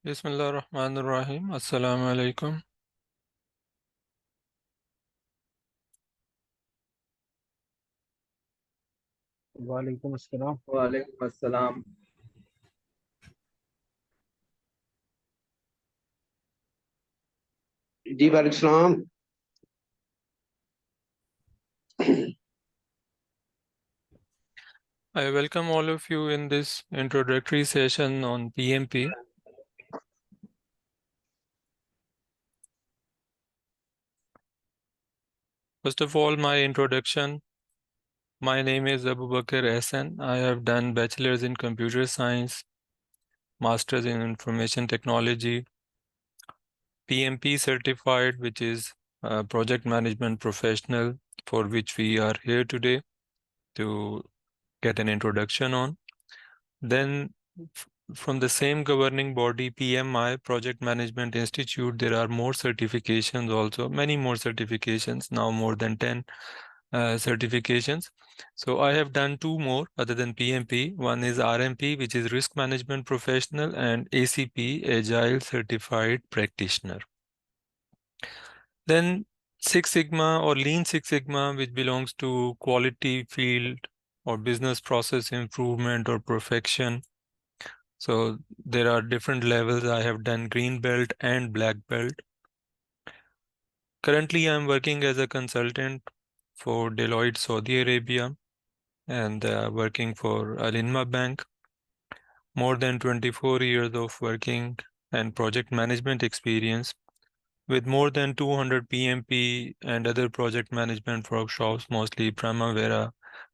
Bismillahirrahmanirrahim. Assalamu alaikum. वालेकुम अस्सलाम। वालेकुम अस्सलाम। जी वालेकुम सलाम। I welcome all of you in this introductory session on PMP. First of all, my introduction. My name is Abu Bakr Ehsan. I have done bachelor's in computer science, master's in information technology, PMP certified, which is project management professional, for which we are here today to get an introduction on. Then from the same governing body, PMI, Project Management Institute, there are more certifications also, many more certifications, now more than 10 certifications. So I have done two more other than PMP. One is RMP, which is Risk Management Professional, and ACP, Agile Certified Practitioner. Then Six Sigma or Lean Six Sigma, which belongs to quality field or business process improvement or perfection. So there are different levels. I have done green belt and black belt. Currently, I'm working as a consultant for Deloitte Saudi Arabia and working for Al Bank. More than 24 years of working and project management experience with more than 200 PMP and other project management workshops, mostly Primavera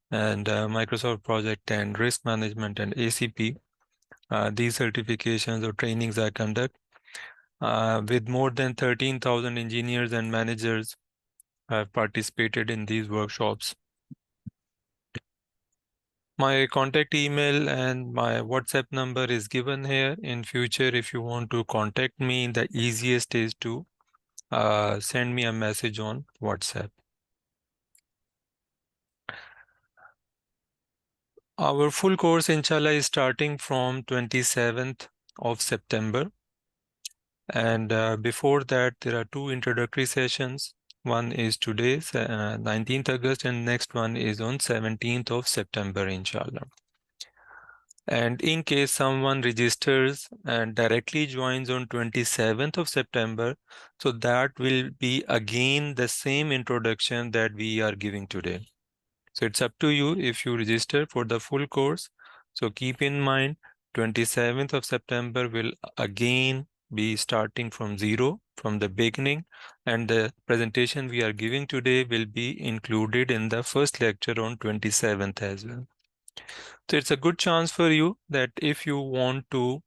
and Microsoft Project and Risk Management and ACP. These certifications or trainings I conduct. With more than 13,000 engineers and managers have participated in these workshops. My contact email and my WhatsApp number is given here. In future, if you want to contact me, the easiest is to send me a message on WhatsApp. Our full course, inshallah, is starting from 27th of September. And before that, there are two introductory sessions. One is today's 19th August and next one is on 17th of September, inshallah. And in case someone registers and directly joins on 27th of September, so that will be again the same introduction that we are giving today. So it's up to you if you register for the full course. So keep in mind, 27th of September will again be starting from zero, from the beginning, and the presentation we are giving today will be included in the first lecture on 27th as well. So it's a good chance for you that if you want to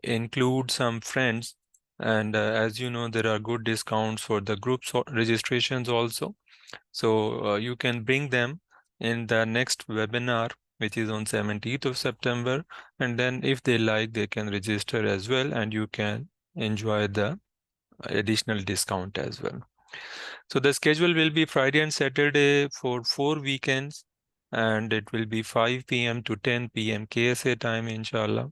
include some friends, and as you know, there are good discounts for the groups registrations also. So you can bring them in the next webinar, which is on 17th of September. And then if they like, they can register as well, and you can enjoy the additional discount as well. So the schedule will be Friday and Saturday for 4 weekends, and it will be 5 p.m. to 10 p.m. KSA time, inshallah.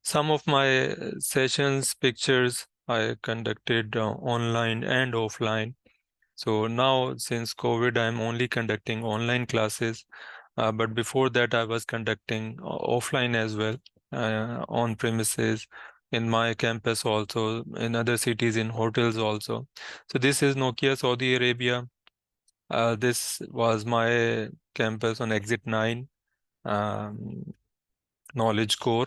Some of my sessions, pictures, I conducted online and offline. So now, since COVID, I'm only conducting online classes. But before that, I was conducting offline as well, on premises, in my campus also, in other cities, in hotels also. So this is Nokia Saudi Arabia. This was my campus on Exit 9, Knowledge Core.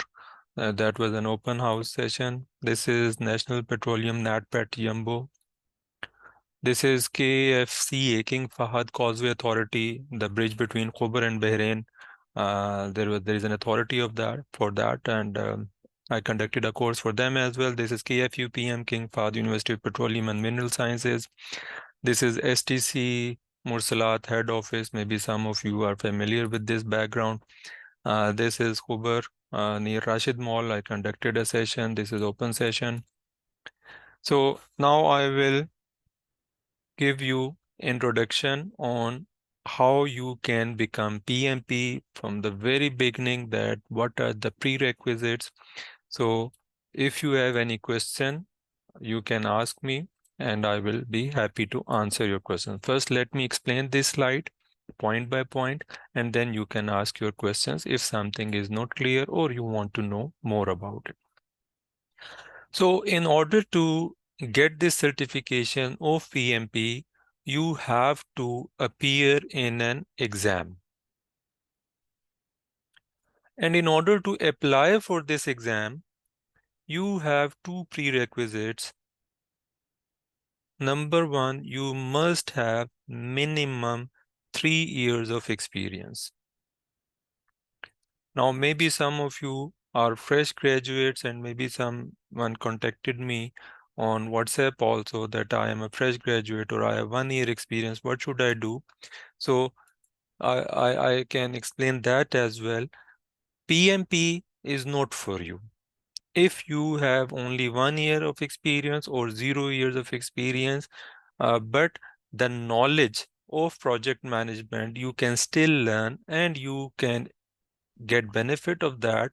That was an open house session. This is National Petroleum NatPet Yumbo. This is KFCA, King Fahad Causeway Authority, the bridge between Khobar and Bahrain. There is an authority of that for that, and I conducted a course for them as well. This is KFUPM, King Fahad University of Petroleum and Mineral Sciences. This is STC Mursalat Head Office. Maybe some of you are familiar with this background. This is Khobar near Rashid Mall. I conducted a session. This is open session. So now I will give you introduction on how you can become PMP from the very beginning, that what are the prerequisites. So if you have any question, you can ask me and I will be happy to answer your question. First, let me explain this slide point by point, and then you can ask your questions if something is not clear or you want to know more about it. So in order to get this certification of PMP, you have to appear in an exam. And in order to apply for this exam, you have two prerequisites. Number one, you must have minimum 3 years of experience. Now, maybe some of you are fresh graduates and maybe someone contacted me on WhatsApp also that I am a fresh graduate or I have 1 year experience. What should I do? So I can explain that as well. PMP is not for you. If you have only 1 year of experience or 0 years of experience, but the knowledge of project management you can still learn and you can get benefit of that,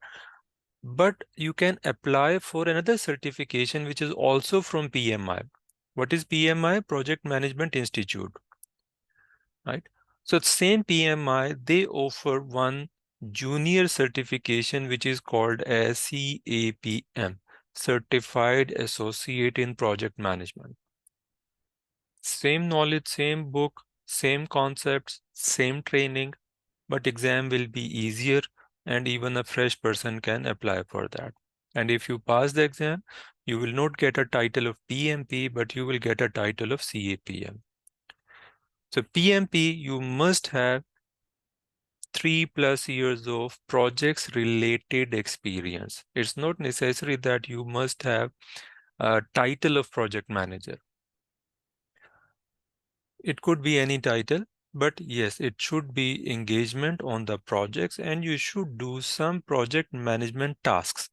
but you can apply for another certification which is also from PMI. What is PMI? Project Management Institute, right? So same PMI, they offer one junior certification which is called as CAPM, Certified Associate in Project Management. Same knowledge, same book, same concepts, same training, but exam will be easier and even a fresh person can apply for that. And if you pass the exam, you will not get a title of PMP, but you will get a title of CAPM. So PMP, you must have 3+ years of projects related experience. It's not necessary that you must have a title of project manager. It could be any title, but yes, it should be engagement on the projects and you should do some project management tasks.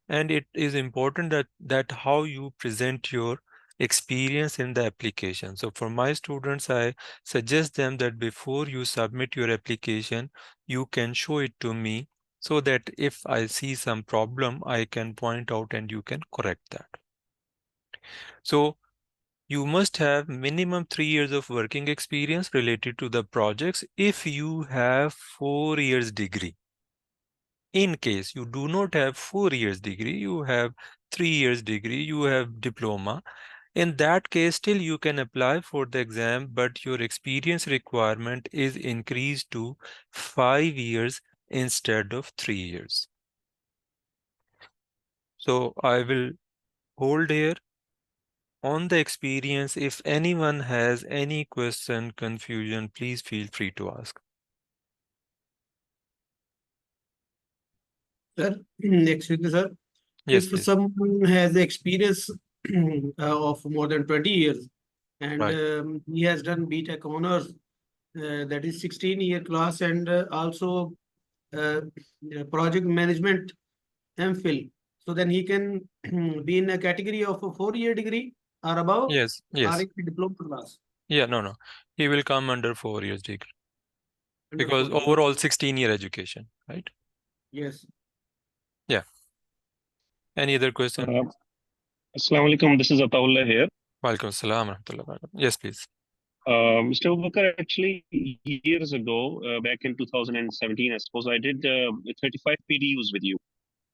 And it is important that how you present your experience in the application. So for my students, I suggest them that before you submit your application, you can show it to me so that if I see some problem, I can point out and you can correct that. So you must have minimum 3 years of working experience related to the projects if you have 4 years degree. In case you do not have 4 years degree, you have 3 years degree, you have diploma. In that case, still you can apply for the exam, but your experience requirement is increased to 5 years instead of 3 years. So I will hold here on the experience. If anyone has any question, confusion, please feel free to ask. Sir, next week, sir, Yes, if please. someone has experience of more than 20 years and Right. he has done BTech honors, that is 16-year class, and also uh, project management MPhil, so then he can be in a category of a 4-year degree or above, Yes, or yes. in a diploma class Yeah, no, no. He will come under 4 years degree under because 4 years. overall 16-year education, right? Yes. Yeah. Any other question? Uh, Assalamu alaikum. This is Ataullah here. Walaikum salam warahmatullahi wabarakatuh. Yes, please. Mr. Bakar, actually, years ago, back in 2017, I suppose, I did 35 PDUs with you.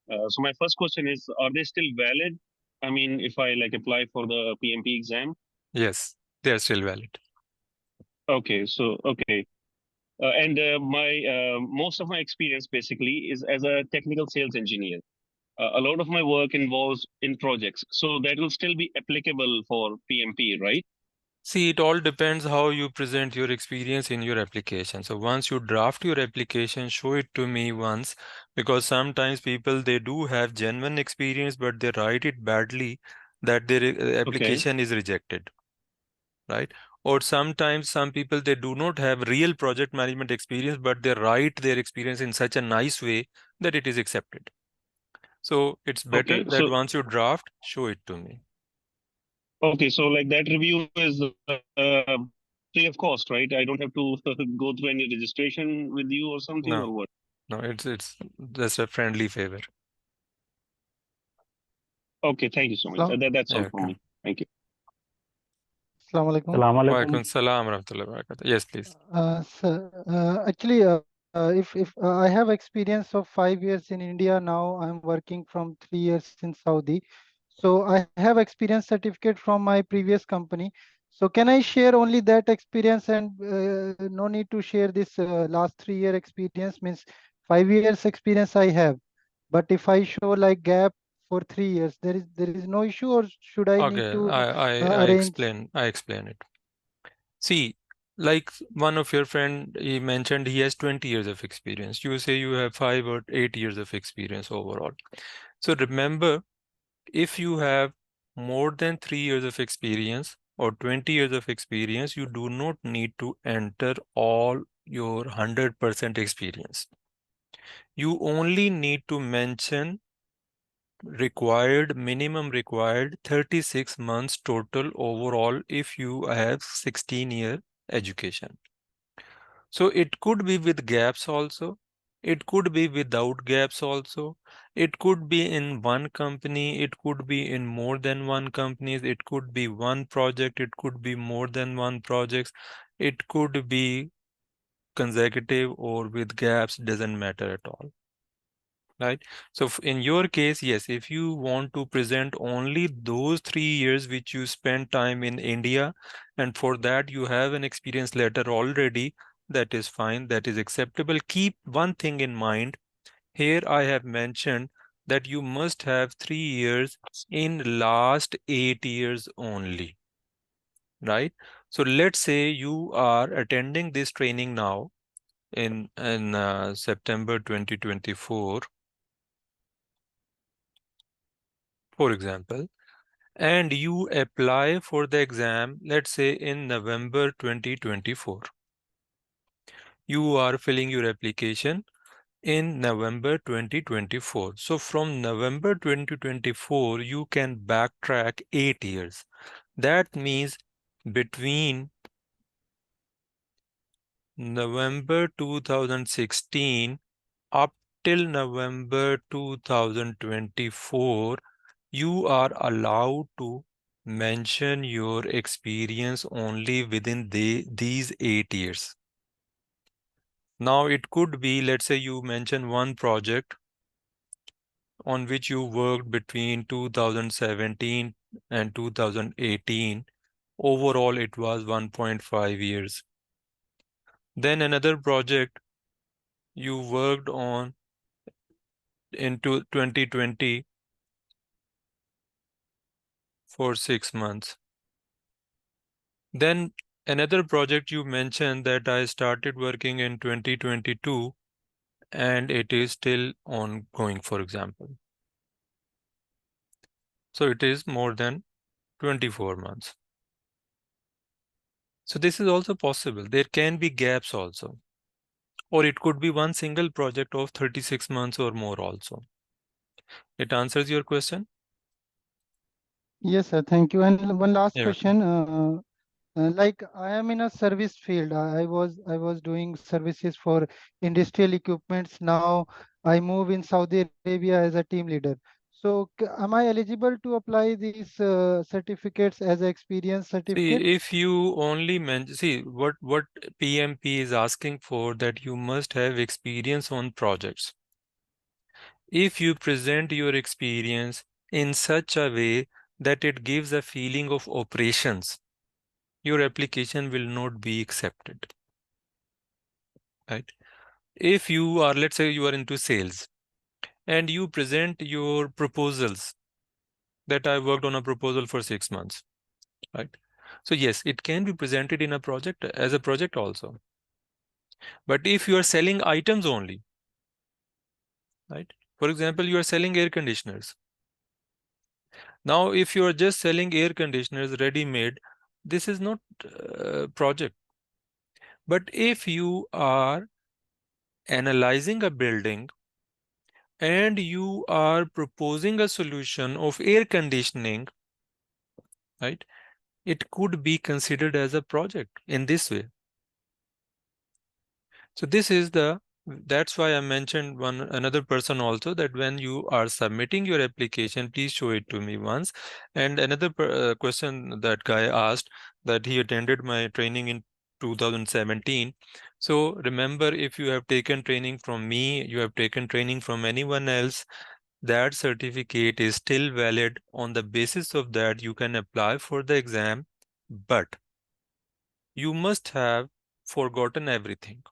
So my first question is, are they still valid? I mean, if I like apply for the PMP exam? Yes, they are still valid. Okay, so okay. And my most of my experience basically is as a technical sales engineer. A lot of my work involves in projects, so that will still be applicable for PMP, right? See, it all depends how you present your experience in your application. So once you draft your application, show it to me once, because sometimes people they do have genuine experience, but they write it badly that their Okay. application is rejected, right? Or sometimes some people they do not have real project management experience, but they write their experience in such a nice way that it is accepted. So it's better Okay. that So once you draft, show it to me. okay, so like that review is free of cost, right? I don't have to go through any registration with you or something or No, what? no, it's just a friendly favor. Okay, thank you so much. Salam, That's all Yeah, from okay. me. Thank you. Assalamu alaikum. Walaikum salam warahmatullahi wabarakatuh. Yes, please. Sir, actually, if I have experience of 5 years in India now, I'm working from 3 years in Saudi. So I have experience certificate from my previous company. So can I share only that experience and no need to share this last 3 year experience? Means 5 years experience I have, but if I show like gap for 3 years, there is no issue, or should I need Okay, to I arrange? explain it. See, like one of your friend, he mentioned he has 20 years of experience. You say you have 5 or 8 years of experience overall. So remember, if you have more than 3 years of experience or 20 years of experience, you do not need to enter all your 100% experience. You only need to mention minimum required 36 months total overall if you have 16-year education. So it could be with gaps also. It could be without gaps also. It could be in one company. It could be in more than one companies. It could be one project. It could be more than one projects. It could be consecutive or with gaps, doesn't matter at all. Right? So in your case, yes, if you want to present only those 3 years which you spent time in India, and for that you have an experience letter already, that is fine, that is acceptable. Keep one thing in mind. Here I have mentioned that you must have 3 years in last 8 years only, right? So let's say you are attending this training now in September 2024, for example, and you apply for the exam, let's say in November 2024. You are filling your application in November 2024. So from November 2024, you can backtrack 8 years. That means between November 2016 up till November 2024, you are allowed to mention your experience only within these 8 years. Now, it could be, let's say you mention one project on which you worked between 2017 and 2018. Overall, it was 1.5 years. Then another project you worked on into 2020 for 6 months. Then another project you mentioned that I started working in 2022 and it is still ongoing, for example. So it is more than 24 months. So this is also possible. There can be gaps also. Or it could be one single project of 36 months or more also. It answers your question? Yes, sir. Thank you. And one last Yeah. question. Like I am in a service field. I was doing services for industrial equipments. Now I move in Saudi Arabia as a team leader. So am I eligible to apply these certificates as an experience certificate? See, if you only see what PMP is asking for, that you must have experience on projects. If you present your experience in such a way that it gives a feeling of operations, your application will not be accepted. Right? If you are, let's say you are into sales and you present your proposals, that I worked on a proposal for 6 months, right? So yes, it can be presented in a project as a project also. But if you are selling items only, right? For example, you are selling air conditioners. Now, if you are just selling air conditioners ready-made, this is not a project. But if you are analyzing a building and you are proposing a solution of air conditioning, right? It could be considered as a project in this way. So this is the That's why I mentioned another person also, that when you are submitting your application, please show it to me once. And another question that guy asked, that he attended my training in 2017. So remember, if you have taken training from me, you have taken training from anyone else, that certificate is still valid. On the basis of that, you can apply for the exam, but you must have forgotten everything.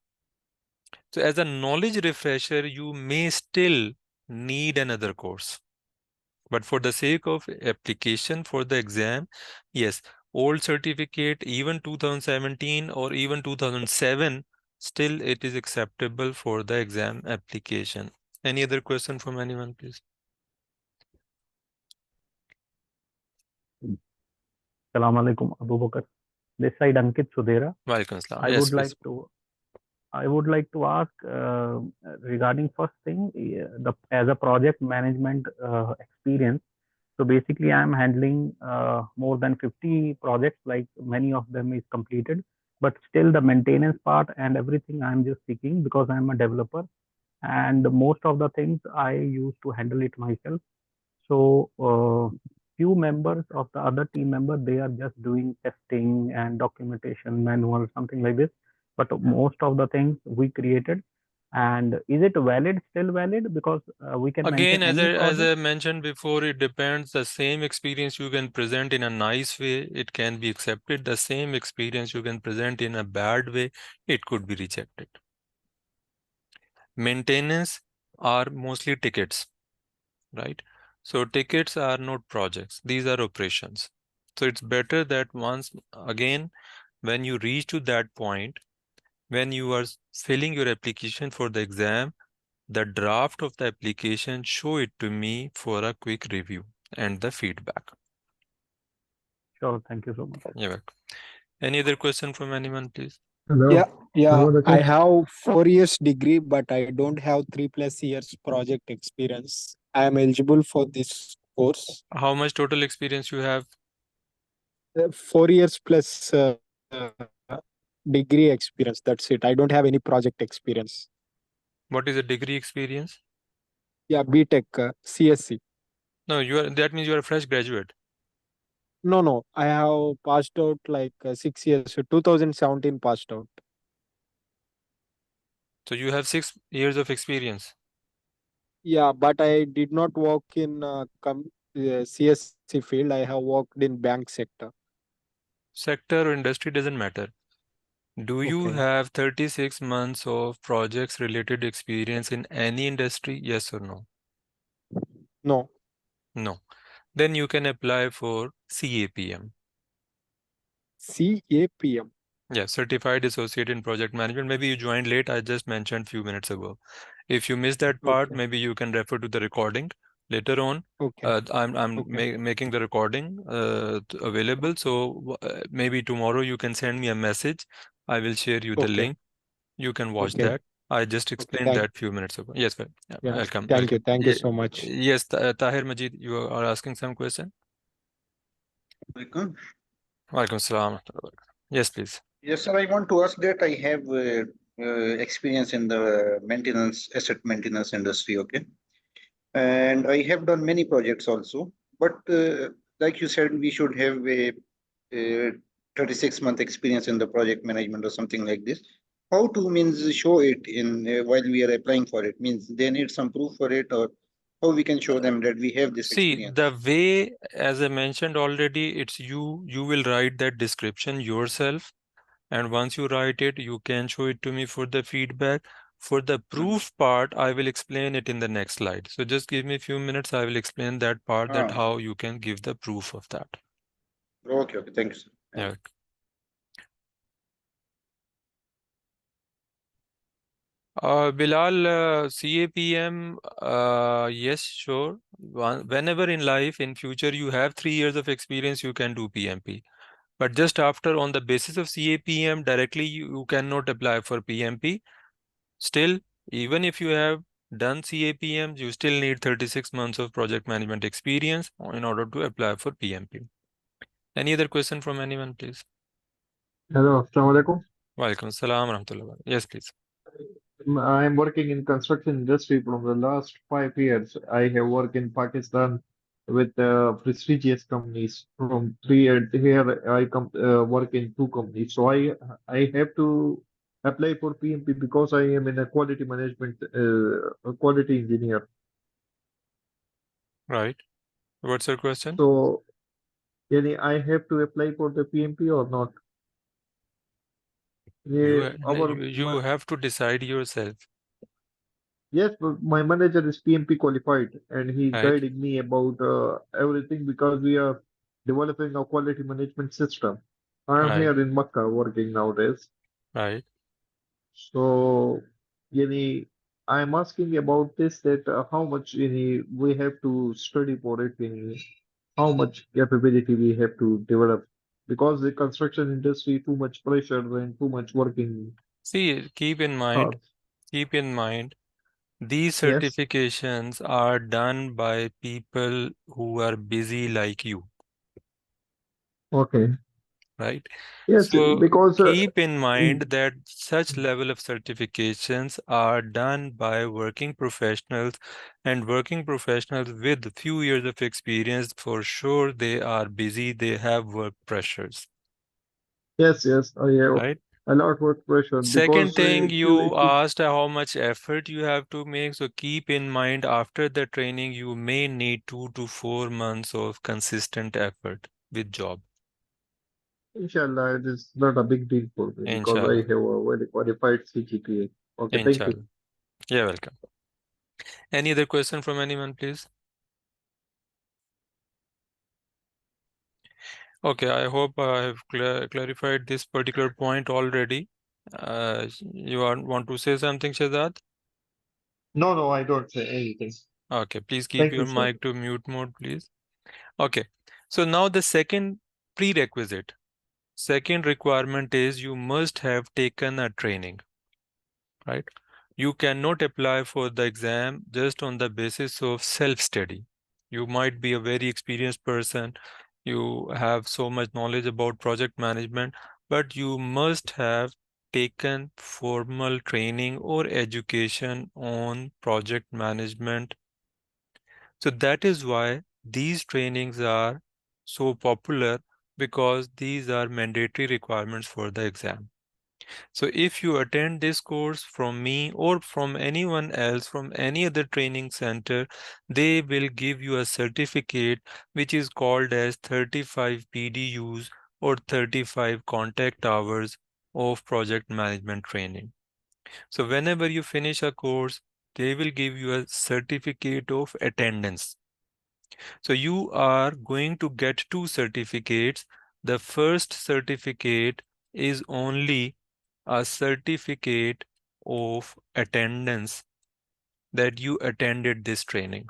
So as a knowledge refresher, you may still need another course. But for the sake of application for the exam, yes, old certificate, even 2017 or even 2007, still it is acceptable for the exam application. Any other question from anyone, please? Assalamu alaikum, Abu Bakr. This side Ankit Sudera. Walaikum assalam. I Yes, would please. like to I would like to ask regarding first thing, as a project management experience. So basically, I'm handling more than 50 projects. Like many of them is completed, but still the maintenance part and everything I'm just seeking because I'm a developer, and most of the things I used to handle it myself. So few members of the other team member, they are just doing testing and documentation, manual, something like this. But most of the things we created. And is it valid, still valid? Because we can Again, mention any as project. I mentioned before, it depends. The same experience you can present in a nice way, it can be accepted. The same experience you can present in a bad way, it could be rejected. Maintenance are mostly tickets, right? So tickets are not projects. These are operations. So it's better that once again, when you reach to that point, when you are filling your application for the exam, the draft of the application, show it to me for a quick review and the feedback. Sure, thank you so much. You're welcome. Any other question from anyone, please? Yeah, yeah. I have 4 years degree, but I don't have 3+ years project experience. I am eligible for this course. How much total experience you have? 4 years plus degree experience. That's it. I don't have any project experience. What is the degree experience? Yeah, BTech, CSC. No, that means you are a fresh graduate. No. I have passed out like 6 years. 2017 passed out. So you have 6 years of experience. Yeah, but I did not work in CSC field. I have worked in bank sector. Sector or industry doesn't matter. Do you Okay. have 36 months of projects related experience in any industry? Yes or no? No. No. Then you can apply for CAPM. CAPM. Yeah, Certified Associate in Project Management. Maybe you joined late. I just mentioned few minutes ago. If you missed that part, Okay. maybe you can refer to the recording later on. Okay. I'm Okay. making the recording available. So maybe tomorrow you can send me a message. I will share you the Okay. link. You can watch Okay. that. I just Okay. explained that few minutes ago. Yes, well, yeah, Yeah. welcome. Thank you. Welcome. Thank you so much. Yes, Tahir Majid, you are asking some question. Welcome. Walaikum salam. Yes, please. Yes, sir. I want to ask that I have experience in the asset maintenance industry. Okay, and I have done many projects also. But like you said, we should have a 36-month experience in the project management or something like this. How to means show it in while we are applying for it? Means they need some proof for it, or how we can show them that we have this See, experience? the way, as I mentioned already, it's you will write that description yourself. And once you write it, you can show it to me for the feedback. For the proof part, I will explain it in the next slide. So just give me a few minutes. I will explain that part, that Ah, how you can give the proof of that. okay. Thank you, sir. Thank Yeah. you. Bilal, CAPM, yes, sure. Whenever in life, in future, you have 3 years of experience, you can do PMP. But just after, on the basis of CAPM, directly you cannot apply for PMP. Still, even if you have done CAPM, you still need 36 months of project management experience in order to apply for PMP. Any other question from anyone, please? Hello, Assalamu alaikum. Welcome. Salam rahmatullah. Yes, please. I'm working in construction industry from the last 5 years. I have worked in Pakistan with prestigious companies. From 3 years here, I work in two companies. So I have to apply for PMP because I am in a quality management, a quality engineer. Right. What's your question? So yani, I have to apply for the PMP or not? You, Our you have to decide yourself, Yes, but my manager is PMP qualified and he's right? guiding me about everything because we are developing a quality management system. I am Right, here in Makkah working nowadays. right. So, yani, I'm asking about this that how much we have to study for it, how much capability we have to develop because the construction industry too much pressure and too much working See, hard. keep in mind, these Yes. certifications are done by people who are busy like you, Okay. right? Yes, So because keep in mind in that such level of certifications are done by working professionals, and working professionals with few years of experience, for sure they are busy, they have work pressures, Yes, yes, I have right? a lot of pressure Second because thing, you if you asked how much effort you have to make. So keep in mind, after the training, you may need 2 to 4 months of consistent effort with job. inshallah, it is not a big deal for me because I Inshallah. have a very qualified CGPA. Okay, thank you. Inshallah. You're welcome. Any other question from anyone, please? Okay, I hope I have clarified this particular point already. Want to say something, Shazad? No, no, I don't say anything. Okay, please keep Thank your you, sir. mic to mute mode, please. Okay, so now the second prerequisite. Second requirement is you must have taken a training, right? You cannot apply for the exam just on the basis of self-study. You might be a very experienced person, you have so much knowledge about project management, but you must have taken formal training or education on project management. So that is why these trainings are so popular, because these are mandatory requirements for the exam. So if you attend this course from me or from anyone else from any other training center, they will give you a certificate which is called as 35 PDUs or 35 contact hours of project management training. So whenever you finish a course, they will give you a certificate of attendance. So you are going to get two certificates. The first certificate is only a certificate of attendance that you attended this training.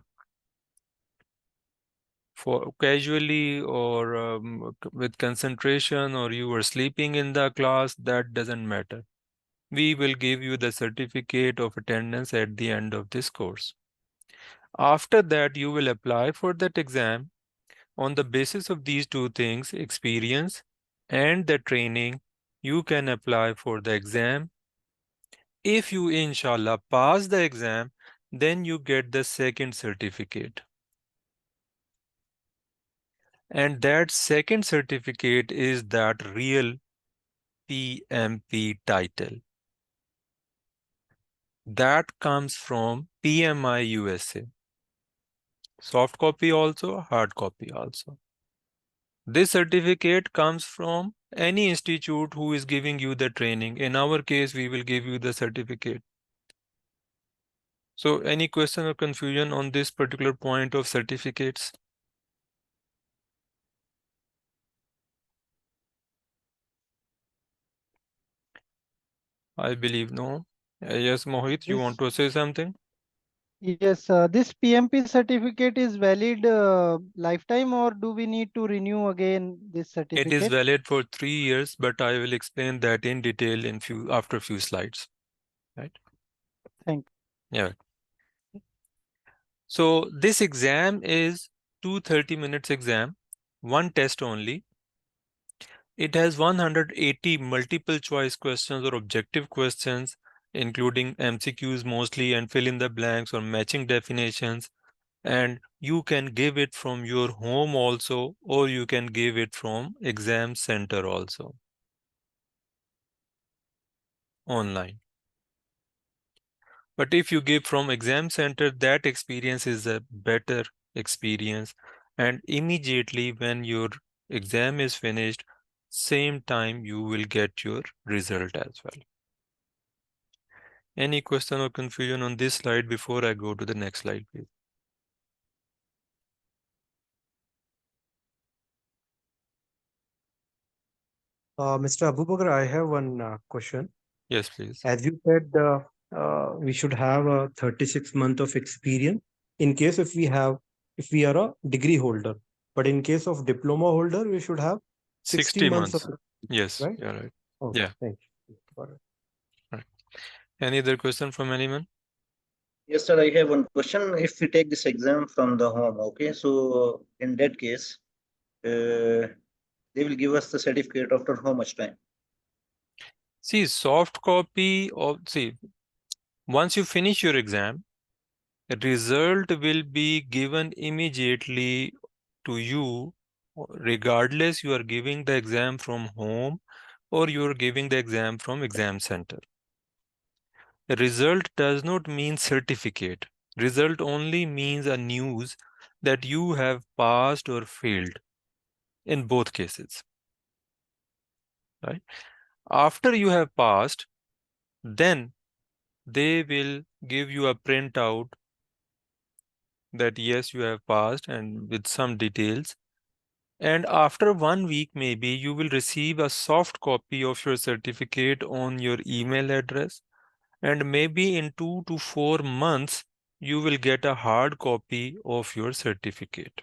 For casually or with concentration, or you were sleeping in the class, that doesn't matter. We will give you the certificate of attendance at the end of this course. After that, you will apply for that exam. On the basis of these two things, experience and the training, you can apply for the exam. If you, inshallah, pass the exam, then you get the second certificate. And that second certificate is that real PMP title. That comes from PMI USA. Soft copy also, hard copy also. This certificate comes from any institute who is giving you the training. In our case, we will give you the certificate. So any question or confusion on this particular point of certificates? I believe no. Yes, Mohit, you want This to say something? yes, this PMP certificate is valid lifetime, or do we need to renew again this It is certificate? valid for 3 years, but I will explain that in detail in after few slides. Right? Thank Yeah. So this exam is 230 minutes exam, one test only. It has 180 multiple choice questions or objective questions including MCQs mostly, and fill in the blanks or matching definitions. And you can give it from your home also, or you can give it from exam center also, online. But if you give from exam center, that experience is a better experience. And immediately when your exam is finished, same time you will get your result as well. Any question or confusion on this slide before I go to the next slide, please? Mr. Abubakar, I have one question. Yes, please. As you said, we should have a 36 month of experience in case if we are a degree holder. But in case of diploma holder, we should have 60 months of months. Yes, right? you're right. Okay, Yeah. thank you. Got it. Right. Any other question from anyone? Yes, sir. I have one question. If we take this exam from the home, okay, so in that case, they will give us the certificate after how much time? See, soft copy of, once you finish your exam, result will be given immediately to you, regardless you are giving the exam from home or you are giving the exam from exam center. Result does not mean certificate. Result only means a news that you have passed or failed in both cases. Right? After you have passed, then they will give you a printout that yes, you have passed and with some details. And after 1 week, maybe you will receive a soft copy of your certificate on your email address. And maybe in 2 to 4 months, you will get a hard copy of your certificate.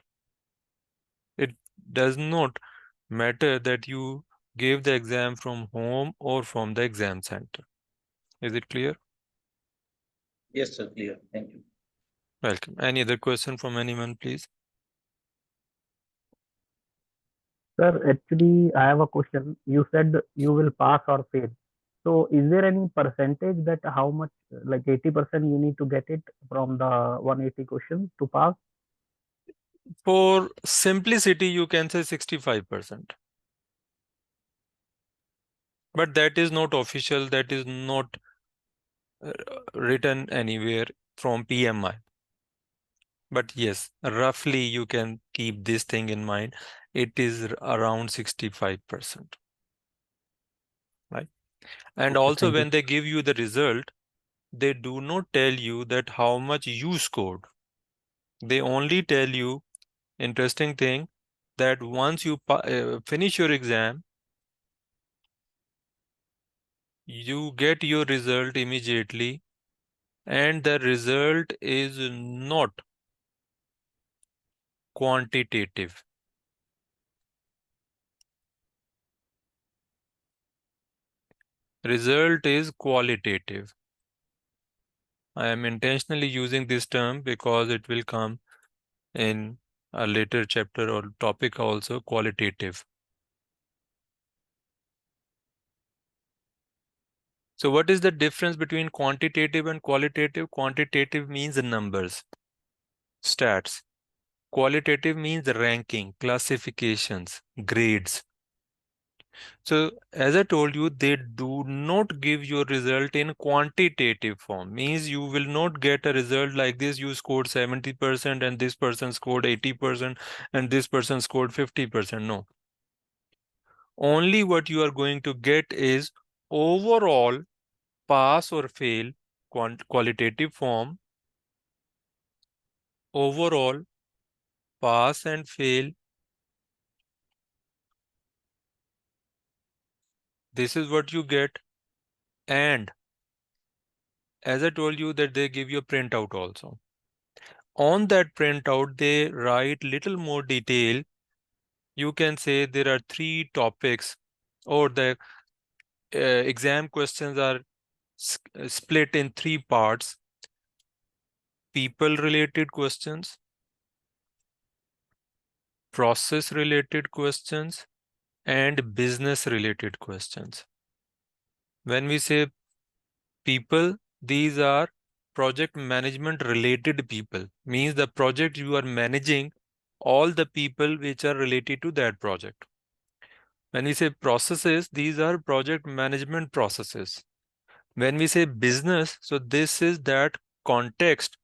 It does not matter that you gave the exam from home or from the exam center. Is it clear? Yes, sir. Clear. Thank you. Welcome. Any other question from anyone, please? Sir, actually, I have a question. You said you will pass or fail. So is there any percentage that how much, like 80% you need to get it from the 180 questions to pass? For simplicity, you can say 65%. But that is not official, that is not written anywhere from PMI. But yes, roughly you can keep this thing in mind. It is around 65%. Right? And Okay, also thank you. when they give you the result, they do not tell you that how much you scored. They only tell you, interesting thing, that once you finish your exam, you get your result immediately, and the result is not quantitative. Result is qualitative. I am intentionally using this term because it will come in a later chapter or topic also, qualitative. So what is the difference between quantitative and qualitative? Quantitative means numbers, stats. Qualitative means ranking, classifications, grades. So as I told you, they do not give your result in quantitative form. Means you will not get a result like this. You scored 70% and this person scored 80% and this person scored 50%. No. Only what you are going to get is overall pass or fail, qualitative form, overall pass and fail. This is what you get. And as I told you that they give you a printout also. On that printout, they write little more detail. You can say there are 3 topics, or the exam questions are split in 3 parts. People related questions, process related questions, and business related questions. When we say people, these are project management related people, means the project you are managing all the people which are related to that project. When we say processes, these are project management processes. When we say business, so this is that context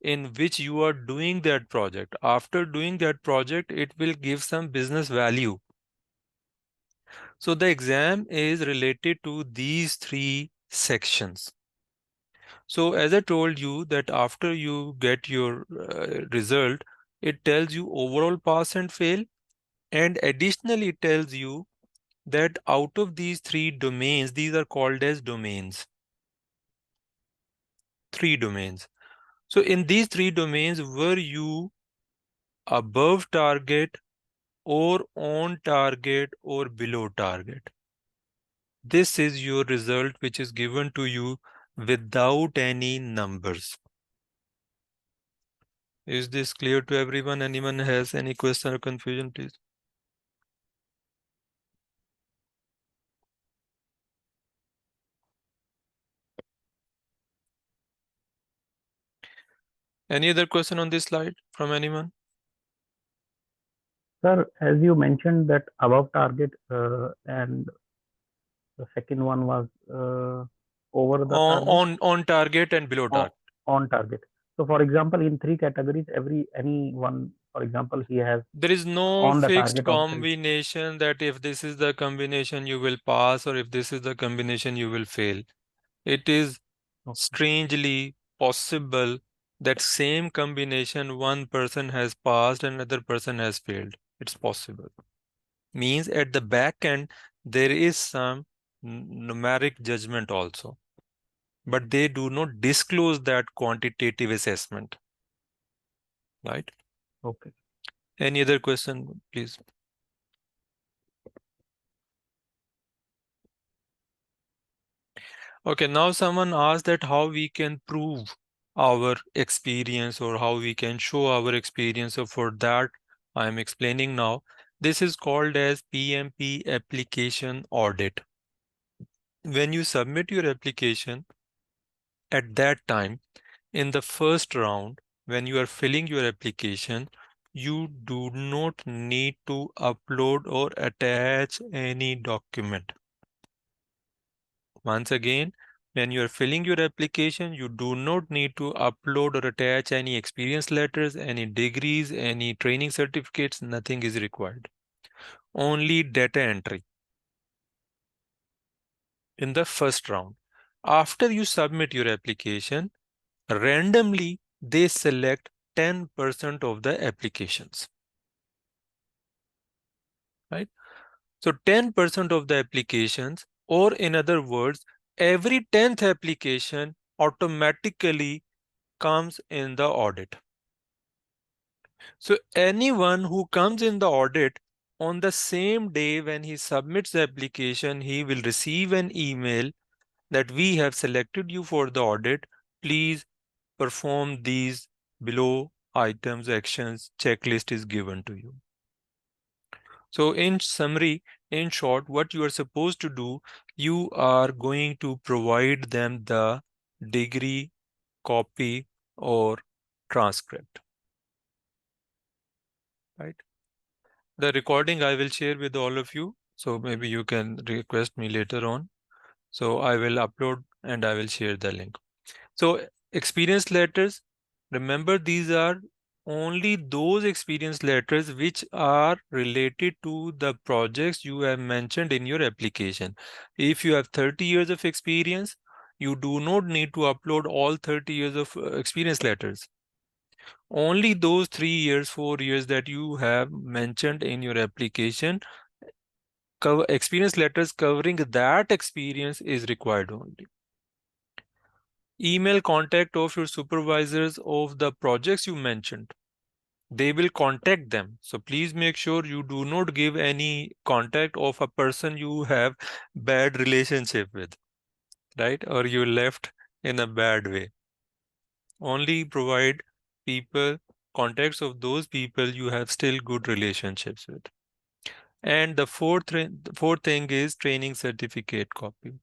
in which you are doing that project. After doing that project, it will give some business value. So the exam is related to these three sections. So as I told you that after you get your result, it tells you overall pass and fail, and additionally it tells you that out of these three domains, these are called as domains. 3 domains. So in these 3 domains, were you above target or on target or below target? This is your result which is given to you without any numbers. Is this clear to everyone? Anyone has any question or confusion, please? Any other question on this slide from anyone? Sir, as you mentioned that above target and the second one was over the target. On target and below target. On target. So for example, in 3 categories, any one, for example, he has there is no on the fixed target of 3. combination that if this is the combination you will pass or if this is the combination you will fail. It is strangely possible that same combination one person has passed and another person has failed. It's possible. Means at the back end there is some numeric judgment also, but they do not disclose that quantitative assessment, right? Okay. Any other question, please? Okay, now someone asked that how we can prove our experience or how we can show our experience. So for that, I am explaining now. This is called as PMP application audit. When you submit your application, at that time, in the first round, when you are filling your application, you do not need to upload or attach any document. Once again, when you are filling your application, you do not need to upload or attach any experience letters, any degrees, any training certificates, nothing is required. Only data entry in the first round. After you submit your application, randomly they select 10% of the applications, right? So 10% of the applications, or in other words, every 10th application automatically comes in the audit. So anyone who comes in the audit on the same day when he submits the application, he will receive an email that we have selected you for the audit. Please perform these below items, actions, checklist is given to you. So in summary, in short, what you are supposed to do, you are going to provide them the degree, copy, or transcript, right? The recording I will share with all of you. So maybe you can request me later on. So I will upload and I will share the link. So experience letters, remember these are only those experience letters which are related to the projects you have mentioned in your application. If you have 30 years of experience, you do not need to upload all 30 years of experience letters. Only those 3 years, 4 years that you have mentioned in your application, experience letters covering that experience is required only. Email contact of your supervisors of the projects you mentioned. They will contact them. So please make sure you do not give any contact of a person you have bad relationship with, right? Or you left in a bad way. Only provide people, contacts of those people you have still good relationships with. And the fourth thing is training certificate copy.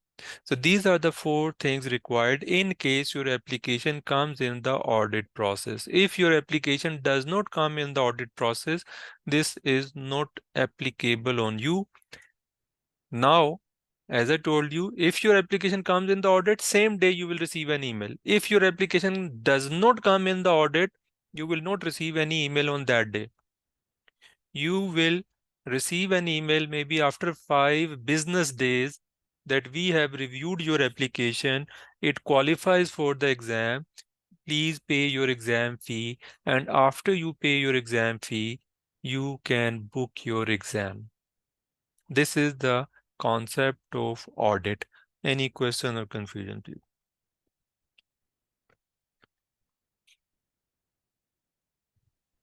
So these are the 4 things required in case your application comes in the audit process. If your application does not come in the audit process, this is not applicable on you. Now, as I told you, if your application comes in the audit, same day you will receive an email. If your application does not come in the audit, you will not receive any email on that day. You will receive an email maybe after 5 business days that we have reviewed your application. It qualifies for the exam. Please pay your exam fee. And after you pay your exam fee, you can book your exam. This is the concept of audit. Any question or confusion, please?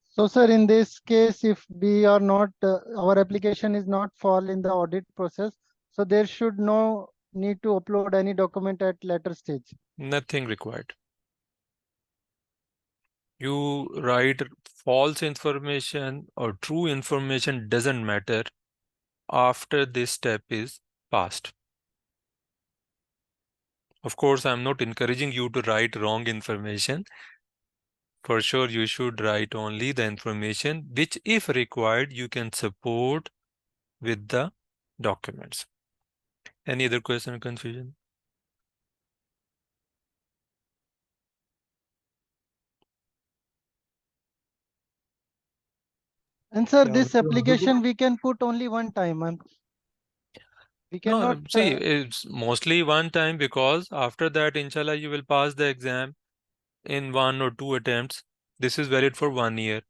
So, sir, in this case, if we are not, our application is not fall in the audit process, so there should no need to upload any document at later stage. Nothing required. You write false information or true information, doesn't matter after this step is passed. Of course, I'm not encouraging you to write wrong information. For sure, you should write only the information which, if required, you can support with the documents. Any other question or confusion? And sir, Yeah, this Mr. application we can put only one time. We No, cannot. see, it's mostly one time, because after that, inshallah, you will pass the exam in 1 or 2 attempts. This is valid for 1 year.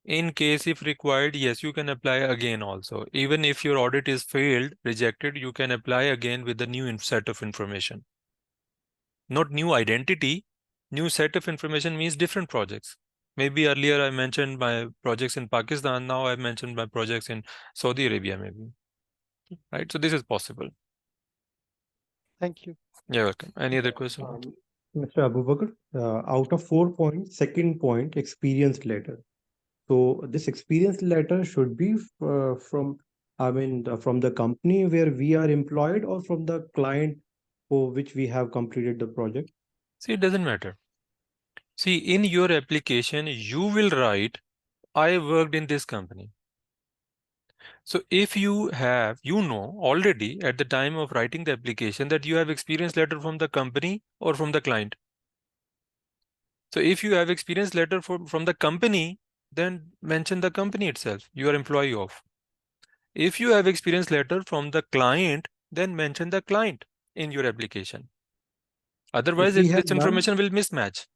In case if required, yes, you can apply again also. Even if your audit is failed, rejected, you can apply again with a new set of information. Not new identity, new set of information means different projects. Maybe earlier I mentioned my projects in Pakistan, now I've mentioned my projects in Saudi Arabia maybe. Right, so this is possible. Thank you. You're welcome. Any other question? Mr. Abu Bakr, out of 4 points, second point, experience letter. So this experience letter should be from, from the company where we are employed, or from the client for which we have completed the project. See, it doesn't matter. See, in your application, you will write, I worked in this company. So if you have, already at the time of writing the application that you have experience letter from the company or from the client. So if you have experience letter from the company, then mention the company itself, you are employee of. If you have experience letter from the client, then mention the client in your application. Otherwise, this information will mismatch.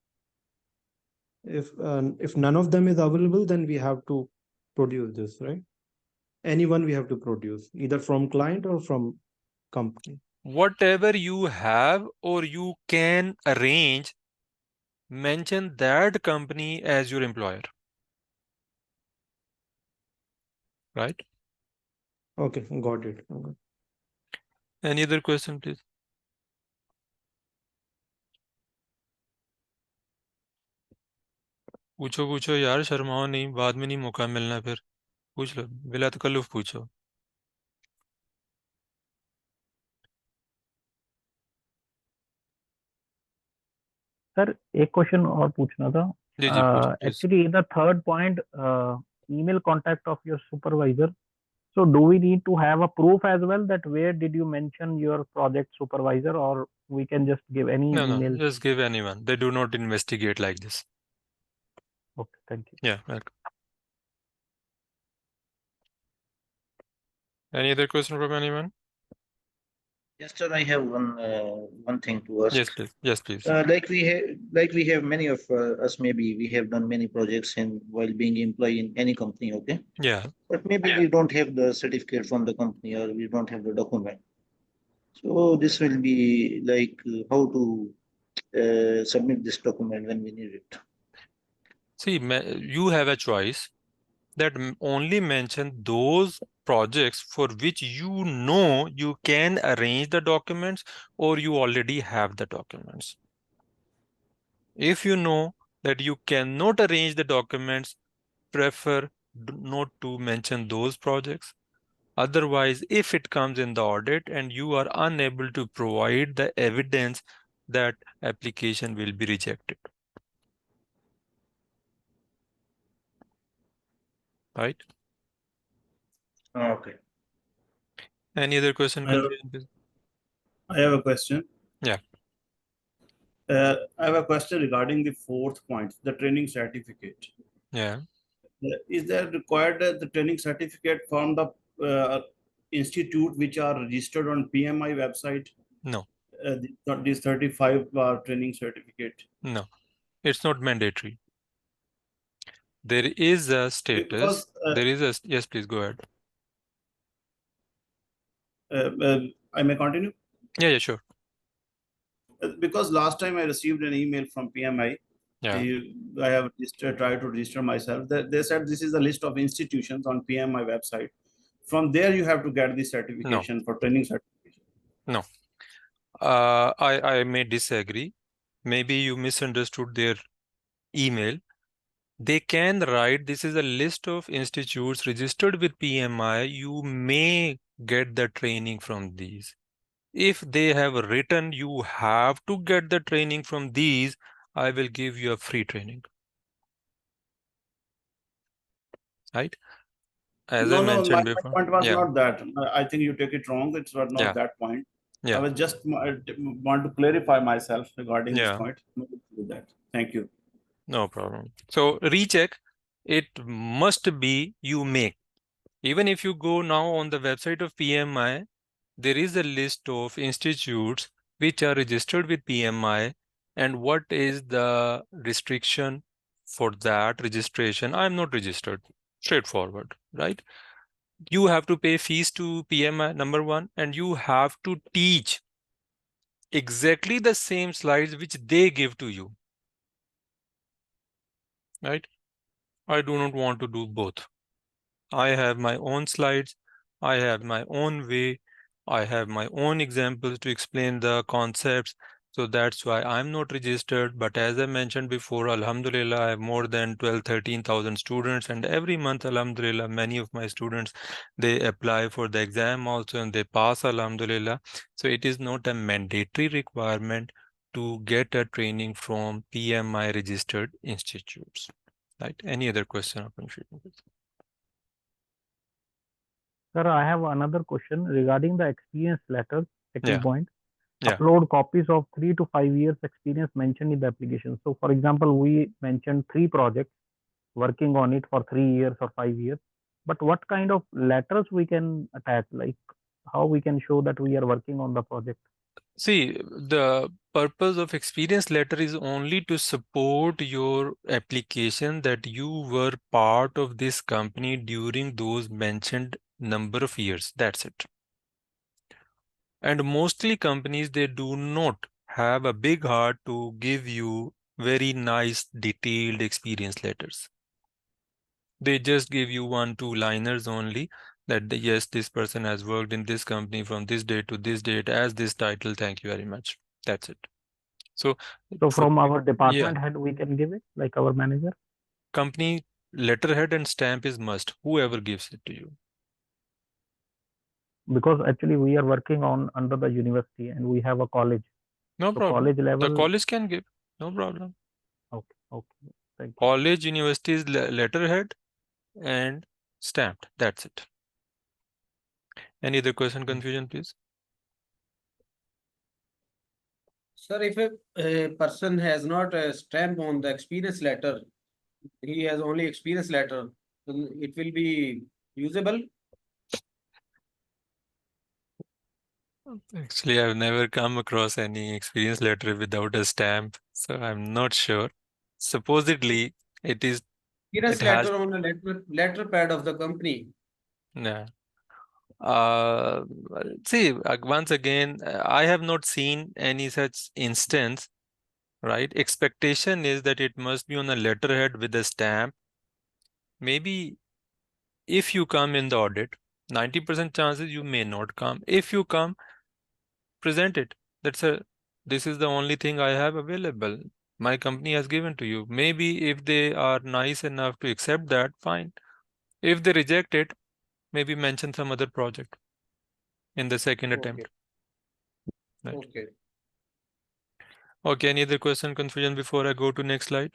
If none of them is available, then we have to produce this, right? Anyone we have to produce, either from client or from company. Whatever you have or you can arrange, mention that company as your employer. Right? Okay, got it. Okay. Any other question, please? पूछो यार, शर्माओ नहीं, बाद में नहीं मौका मिलना फिर। पूछ लो, बिला तकल्लुफ पूछो। सर एक क्वेश्चन और पूछना था। जी पूछो please. Actually the third point, email contact of your supervisor. So do we need to have a proof as well that where did you mention your project supervisor, or we can just give any email? No, just give anyone. They do not investigate like this. Okay, thank you. Yeah, welcome. Any other question from anyone? Yes, sir. I have one thing to ask. Yes, please. Yes, please. Like we have many of us. Maybe we have done many projects in while being employee in any company. Okay. Yeah. But maybe we don't have the certificate from the company, or we don't have the document. So this will be like how to submit this document when we need it. See, you have a choice that only mention those projects for which you can arrange the documents or you already have the documents. If you know that you cannot arrange the documents, prefer not to mention those projects. Otherwise, if it comes in the audit and you are unable to provide the evidence, that application will be rejected. Right? Okay. Any other question, confusion, please? I have a question. Yeah. I have a question regarding the fourth point, the training certificate. Yeah. Is there required the training certificate from the institute which are registered on PMI website? No. This 35 training certificate. No. It's not mandatory. There is a status. Because, there is a yes, please go ahead. I may continue. Yeah, sure. Because last time I received an email from PMI. Yeah. I have tried to register myself. They said this is a list of institutions on PMI website. From there, you have to get the certification for training certification. No. I may disagree. Maybe you misunderstood their email. They can write, this is a list of institutes registered with PMI. You may get the training from these. If they have written, you have to get the training from these, I will give you a free training. Right? As I mentioned before. My point was not that. I think you take it wrong. It was not that point. Yeah. I was just want to clarify myself regarding this point. That. Thank you. No problem. So recheck, it must be you make. Even if you go now on the website of PMI, there is a list of institutes which are registered with PMI, and what is the restriction for that registration? I'm not registered. Straightforward, right? You have to pay fees to PMI, number one, and you have to teach exactly the same slides which they give to you. Right? I do not want to do both. I have my own slides. I have my own way. I have my own examples to explain the concepts. So that's why I'm not registered. But as I mentioned before, Alhamdulillah, I have more than 12, 13,000 students. And every month, Alhamdulillah, many of my students, they apply for the exam also and they pass, Alhamdulillah. So it is not a mandatory requirement to get a training from PMI registered institutes. Right? Any other question or confusion? Sir, I have another question regarding the experience letter, second point. Yeah. Upload copies of 3 to 5 years experience mentioned in the application. So for example, we mentioned 3 projects working on it for 3 years or 5 years. But what kind of letters we can attach? Like how we can show that we are working on the project? See, the purpose of experience letter is only to support your application that you were part of this company during those mentioned number of years. That's it. And mostly companies, they do not have a big heart to give you very nice detailed experience letters. They just give you 1-2 liners only that yes, this person has worked in this company from this date to this date as this title. Thank you very much. That's it. So from our department head, we can give it, like our manager? Company letterhead and stamp is must, whoever gives it to you. Because actually we are working on under the university and we have a college. No so problem. College level. The college can give. No problem. Okay. Thank you. College, university's letterhead and stamped. That's it. Any other question, confusion, please? Sir, if a person has not a stamp on the experience letter, he has only experience letter, then it will be usable? Actually, I've never come across any experience letter without a stamp, so I'm not sure. Supposedly, it is. Experience letter on a letter pad of the company. Yeah. See, once again, I have not seen any such instance, right? Expectation is that it must be on a letterhead with a stamp. Maybe if you come in the audit, 90% chances you may not come. If you come, present it. This is the only thing I have available. My company has given to you. Maybe if they are nice enough to accept that, fine. If they reject it, maybe mention some other project in the second attempt. Right. Okay. Okay, any other question, confusion before I go to next slide?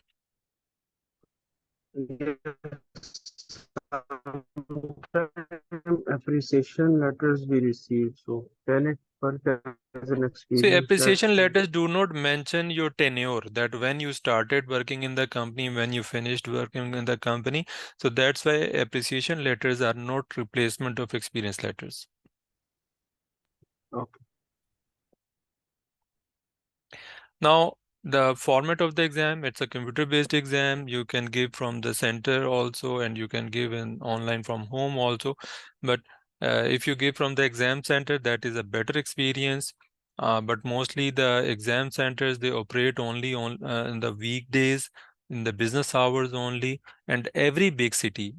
Appreciation letters we received. So can it work as an See, experience? appreciation letters do not mention your tenure, that when you started working in the company, when you finished working in the company. So that's why appreciation letters are not replacement of experience letters. Okay. Now, the format of the exam, it's a computer-based exam. You can give from the center also, and you can give in online from home also. But if you give from the exam center, that is a better experience. But mostly the exam centers, they operate only on in the weekdays, in the business hours only. And every big city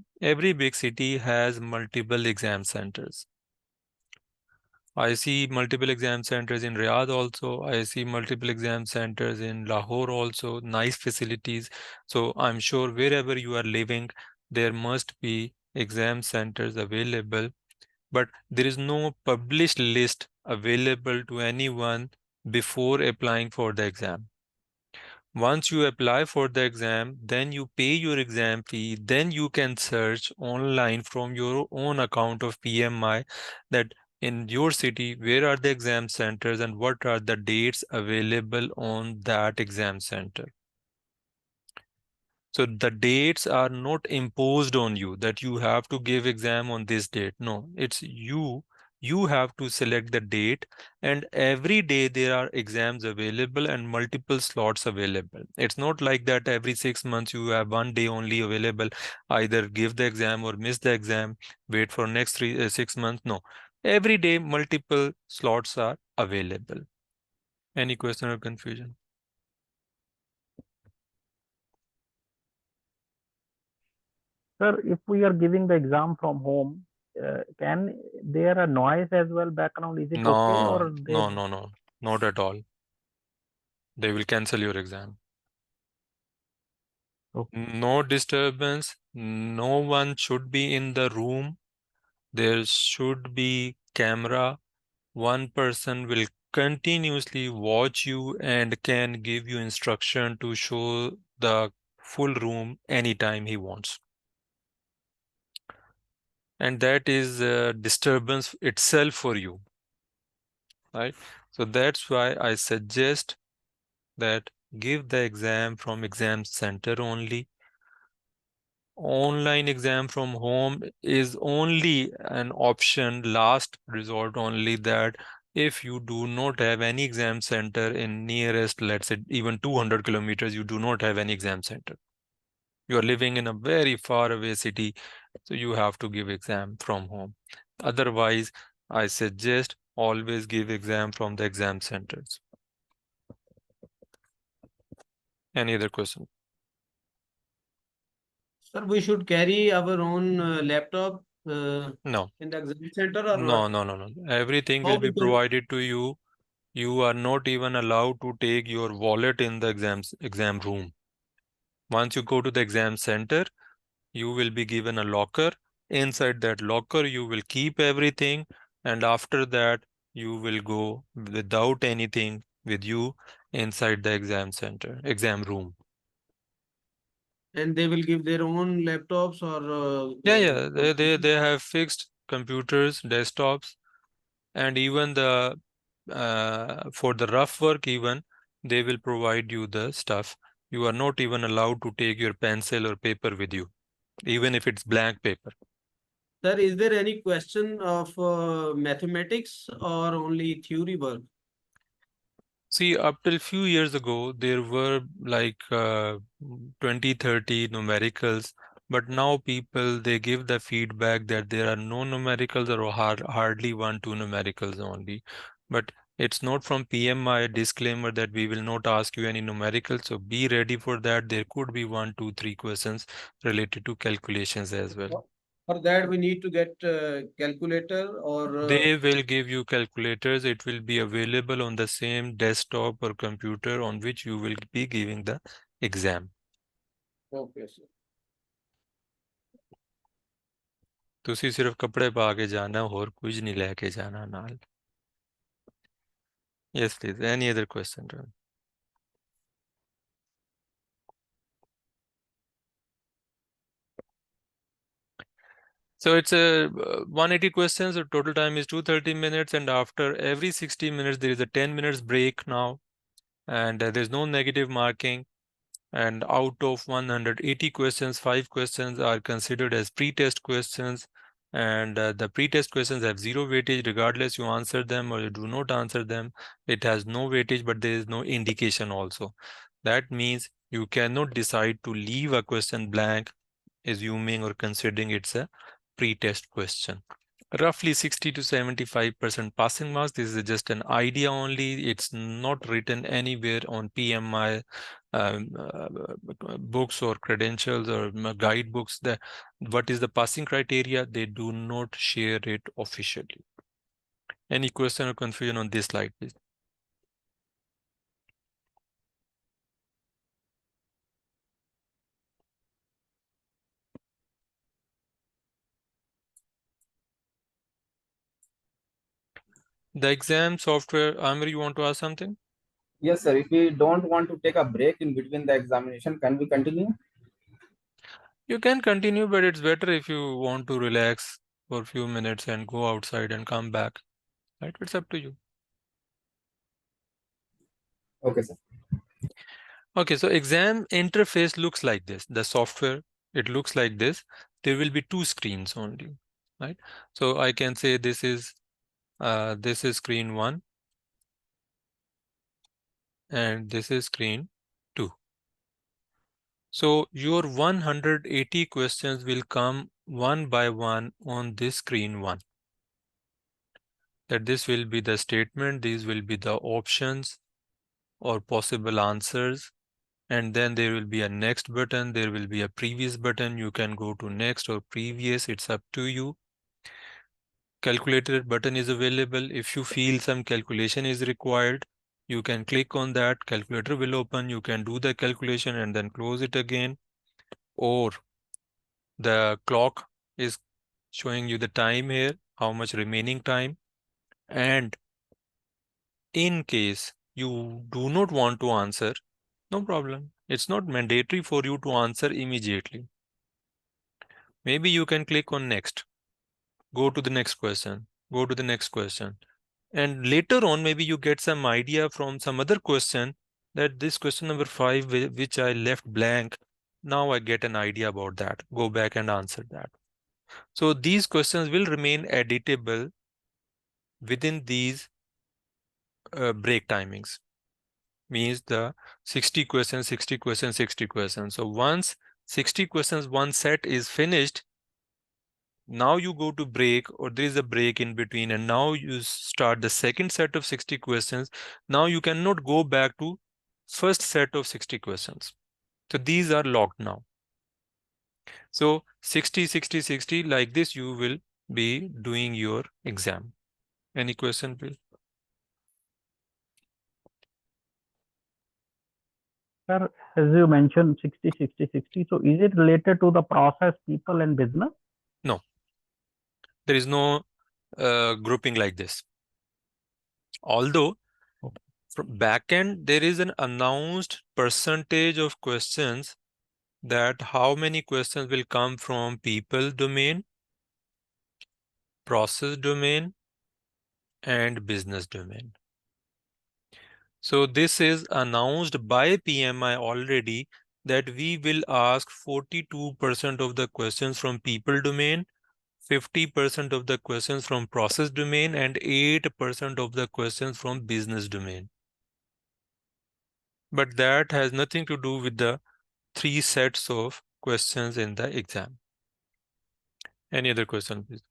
has multiple exam centers. I see multiple exam centers in Riyadh also. I see multiple exam centers in Lahore also, nice facilities. So I'm sure wherever you are living, there must be exam centers available. But there is no published list available to anyone before applying for the exam. Once you apply for the exam, then you pay your exam fee, then you can search online from your own account of PMI that in your city, where are the exam centers and what are the dates available on that exam center. So the dates are not imposed on you that you have to give exam on this date. No, it's you. You have to select the date, and every day there are exams available and multiple slots available. It's not like that every 6 months you have one day only available, either give the exam or miss the exam, wait for next 6 months. No, every day multiple slots are available. Any question or confusion? Sir, if we are giving the exam from home, can there a noise as well background? Is it okay or there? No, not at all. They will cancel your exam. Okay. No disturbance. No one should be in the room. There should be camera. One person will continuously watch you and can give you instruction to show the full room anytime he wants. And that is a disturbance itself for you, right? So that's why I suggest that give the exam from exam center only. Online exam from home is only an option, last resort only, that if you do not have any exam center in nearest, let's say even 200 kilometers, you do not have any exam center. You are living in a very far away city, so you have to give exam from home. Otherwise, I suggest always give exam from the exam centers. Any other question? Sir, we should carry our own laptop No. in the exam center or No, not? no. Everything How will be we can? provided to you. You are not even allowed to take your wallet in the exam room. Once you go to the exam center, you will be given a locker. Inside that locker, you will keep everything, and after that, you will go without anything with you inside the exam center, exam room. And they will give their own laptops or Yeah. They have fixed computers, desktops, and even the for the rough work, even they will provide you the stuff. You are not even allowed to take your pencil or paper with you, even if it's blank paper. Sir, is there any question of mathematics or only theory work? See, up till few years ago, there were like 20, 30 numericals, but now people, they give the feedback that there are no numericals or hardly 1, 2 numericals only. But it's not from PMI disclaimer that we will not ask you any numericals. So be ready for that. There could be 1, 2, 3 questions related to calculations as well. For that, we need to get calculator or They will give you calculators. It will be available on the same desktop or computer on which you will be giving the exam. okay, sir. ਤੁਸੀਂ ਸਿਰਫ ਕੱਪੜੇ ਪਾ ਕੇ ਜਾਣਾ, ਹੋਰ ਕੁਝ ਨਹੀਂ ਲੈ ਕੇ ਜਾਣਾ ਨਾਲ। Yes, please. Any other question? So it's a 180 questions. The total time is 230 minutes, and after every 60 minutes there is a 10 minutes break now, and there's no negative marking. And out of 180 questions, 5 questions are considered as pre-test questions, and the pre-test questions have zero weightage regardless you answer them or you do not answer them. It has no weightage, but there is no indication also. That means you cannot decide to leave a question blank, assuming or considering it's a pre-test question. Roughly 60 to 75% passing marks. This is just an idea only. It's not written anywhere on PMI books or credentials or guidebooks. What is the passing criteria? They do not share it officially. Any question or confusion on this slide, please? The exam software, Amir, you want to ask something? Yes, sir. If we don't want to take a break in between the examination, can we continue? You can continue, but it's better if you want to relax for a few minutes and go outside and come back. Right? It's up to you. Okay, sir. Okay, so exam interface looks like this. The software, it looks like this. There will be two screens only, right? So I can say this is screen 1 and this is screen 2. So your 180 questions will come one by one on this screen 1. That this will be the statement, these will be the options or possible answers. And then there will be a next button, there will be a previous button. You can go to next or previous, it's up to you. Calculator button is available. If you feel some calculation is required, you can click on that, calculator will open, you can do the calculation and then close it again. Or the clock is showing you the time here, how much remaining time. And in case you do not want to answer, no problem. It's not mandatory for you to answer immediately. Maybe you can click on next, go to the next question, go to the next question. And later on, maybe you get some idea from some other question that this question number 5, which I left blank, now I get an idea about that. Go back and answer that. So these questions will remain editable within these break timings. Means the 60 questions, 60 questions, 60 questions. So once 60 questions, one set is finished, now you go to break or there is a break in between and now you start the second set of 60 questions. Now you cannot go back to first set of 60 questions. So these are locked now. So 60, 60, 60, like this you will be doing your exam. Any question, please? Sir, as you mentioned 60, 60, 60, so is it related to the process, people and business? No. There is no grouping like this. Although from backend, there is an announced percentage of questions that how many questions will come from people domain, process domain, and business domain. So this is announced by PMI already that we will ask 42% of the questions from people domain, 50% of the questions from process domain, and 8% of the questions from business domain. But that has nothing to do with the 3 sets of questions in the exam. Any other question, please?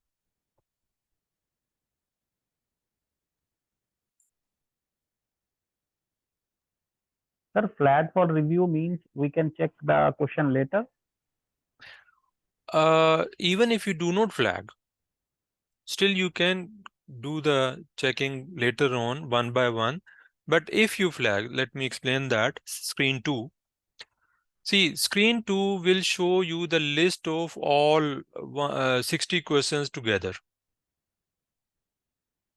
Sir, flag for review means we can check the question later. Even if you do not flag, still you can do the checking later on one by one. But if you flag, let me explain that. Screen 2. See, screen 2 will show you the list of all 60 questions together,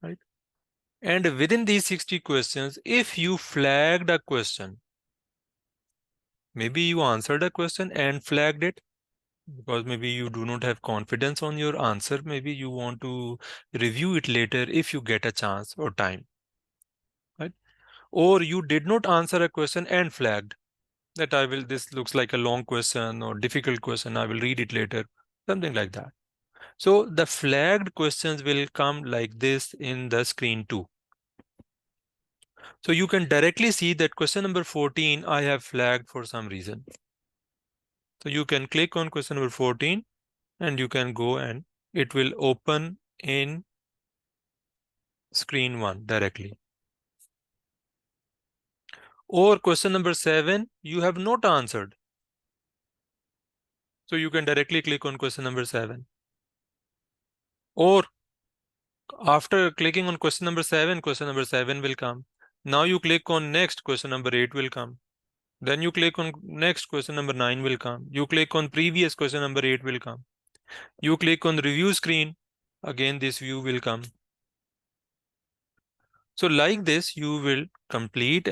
right? And within these 60 questions, if you flagged a question, maybe you answered a question and flagged it because maybe you do not have confidence on your answer. Maybe you want to review it later if you get a chance or time, right? Or you did not answer a question and flagged that this looks like a long question or difficult question. I will read it later, something like that. So the flagged questions will come like this in the screen 2. So you can directly see that question number 14 I have flagged for some reason. So you can click on question number 14 and you can go and it will open in screen 1 directly. Or question number 7 you have not answered. So you can directly click on question number 7. Or after clicking on question number 7 will come. Now you click on next, question number 8 will come. Then you click on next, question number 9 will come. You click on previous, question number 8 will come. You click on review screen, again this view will come. So like this you will complete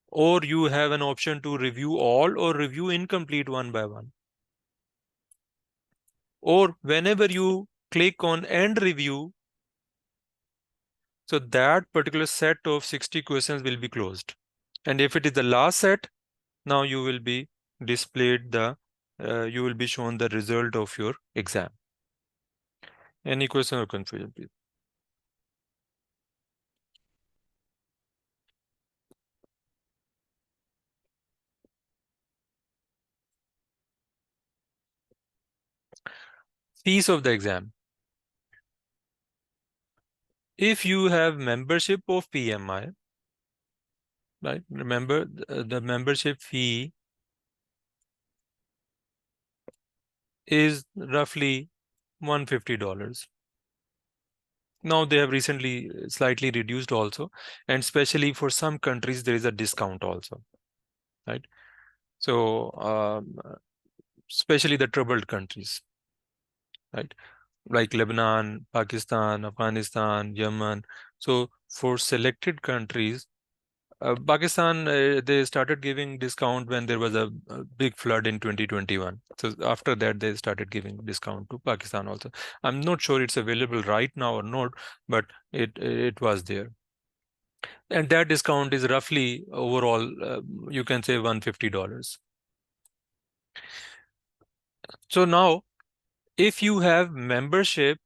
or you have an option to review all or review incomplete one by one. Or whenever you click on end review, so that particular set of 60 questions will be closed. And if it is the last set, now you will be displayed you will be shown the result of your exam. Any question or confusion, please? Fees of the exam. If you have membership of PMI, right? Remember the membership fee is roughly $150. Now they have recently slightly reduced also, and especially for some countries there is a discount also, right? So especially the troubled countries, right? Like Lebanon, Pakistan, Afghanistan, Yemen. So for selected countries, Pakistan, they started giving discount when there was a big flood in 2021. So after that, they started giving discount to Pakistan also. I'm not sure it's available right now or not, but it was there. And that discount is roughly overall, you can say $150. So now, if you have membership,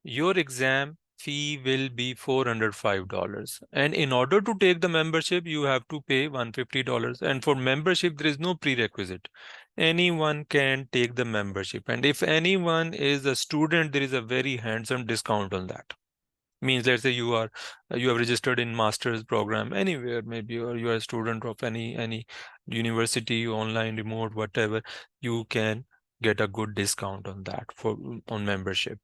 your exam fee will be $405. And in order to take the membership, you have to pay $150. And for membership, there is no prerequisite. Anyone can take the membership. And if anyone is a student, there is a very handsome discount on that. Means, let's say you have registered in master's program anywhere, maybe, or you are a student of any university, online, remote, whatever, you can get a good discount on that on membership.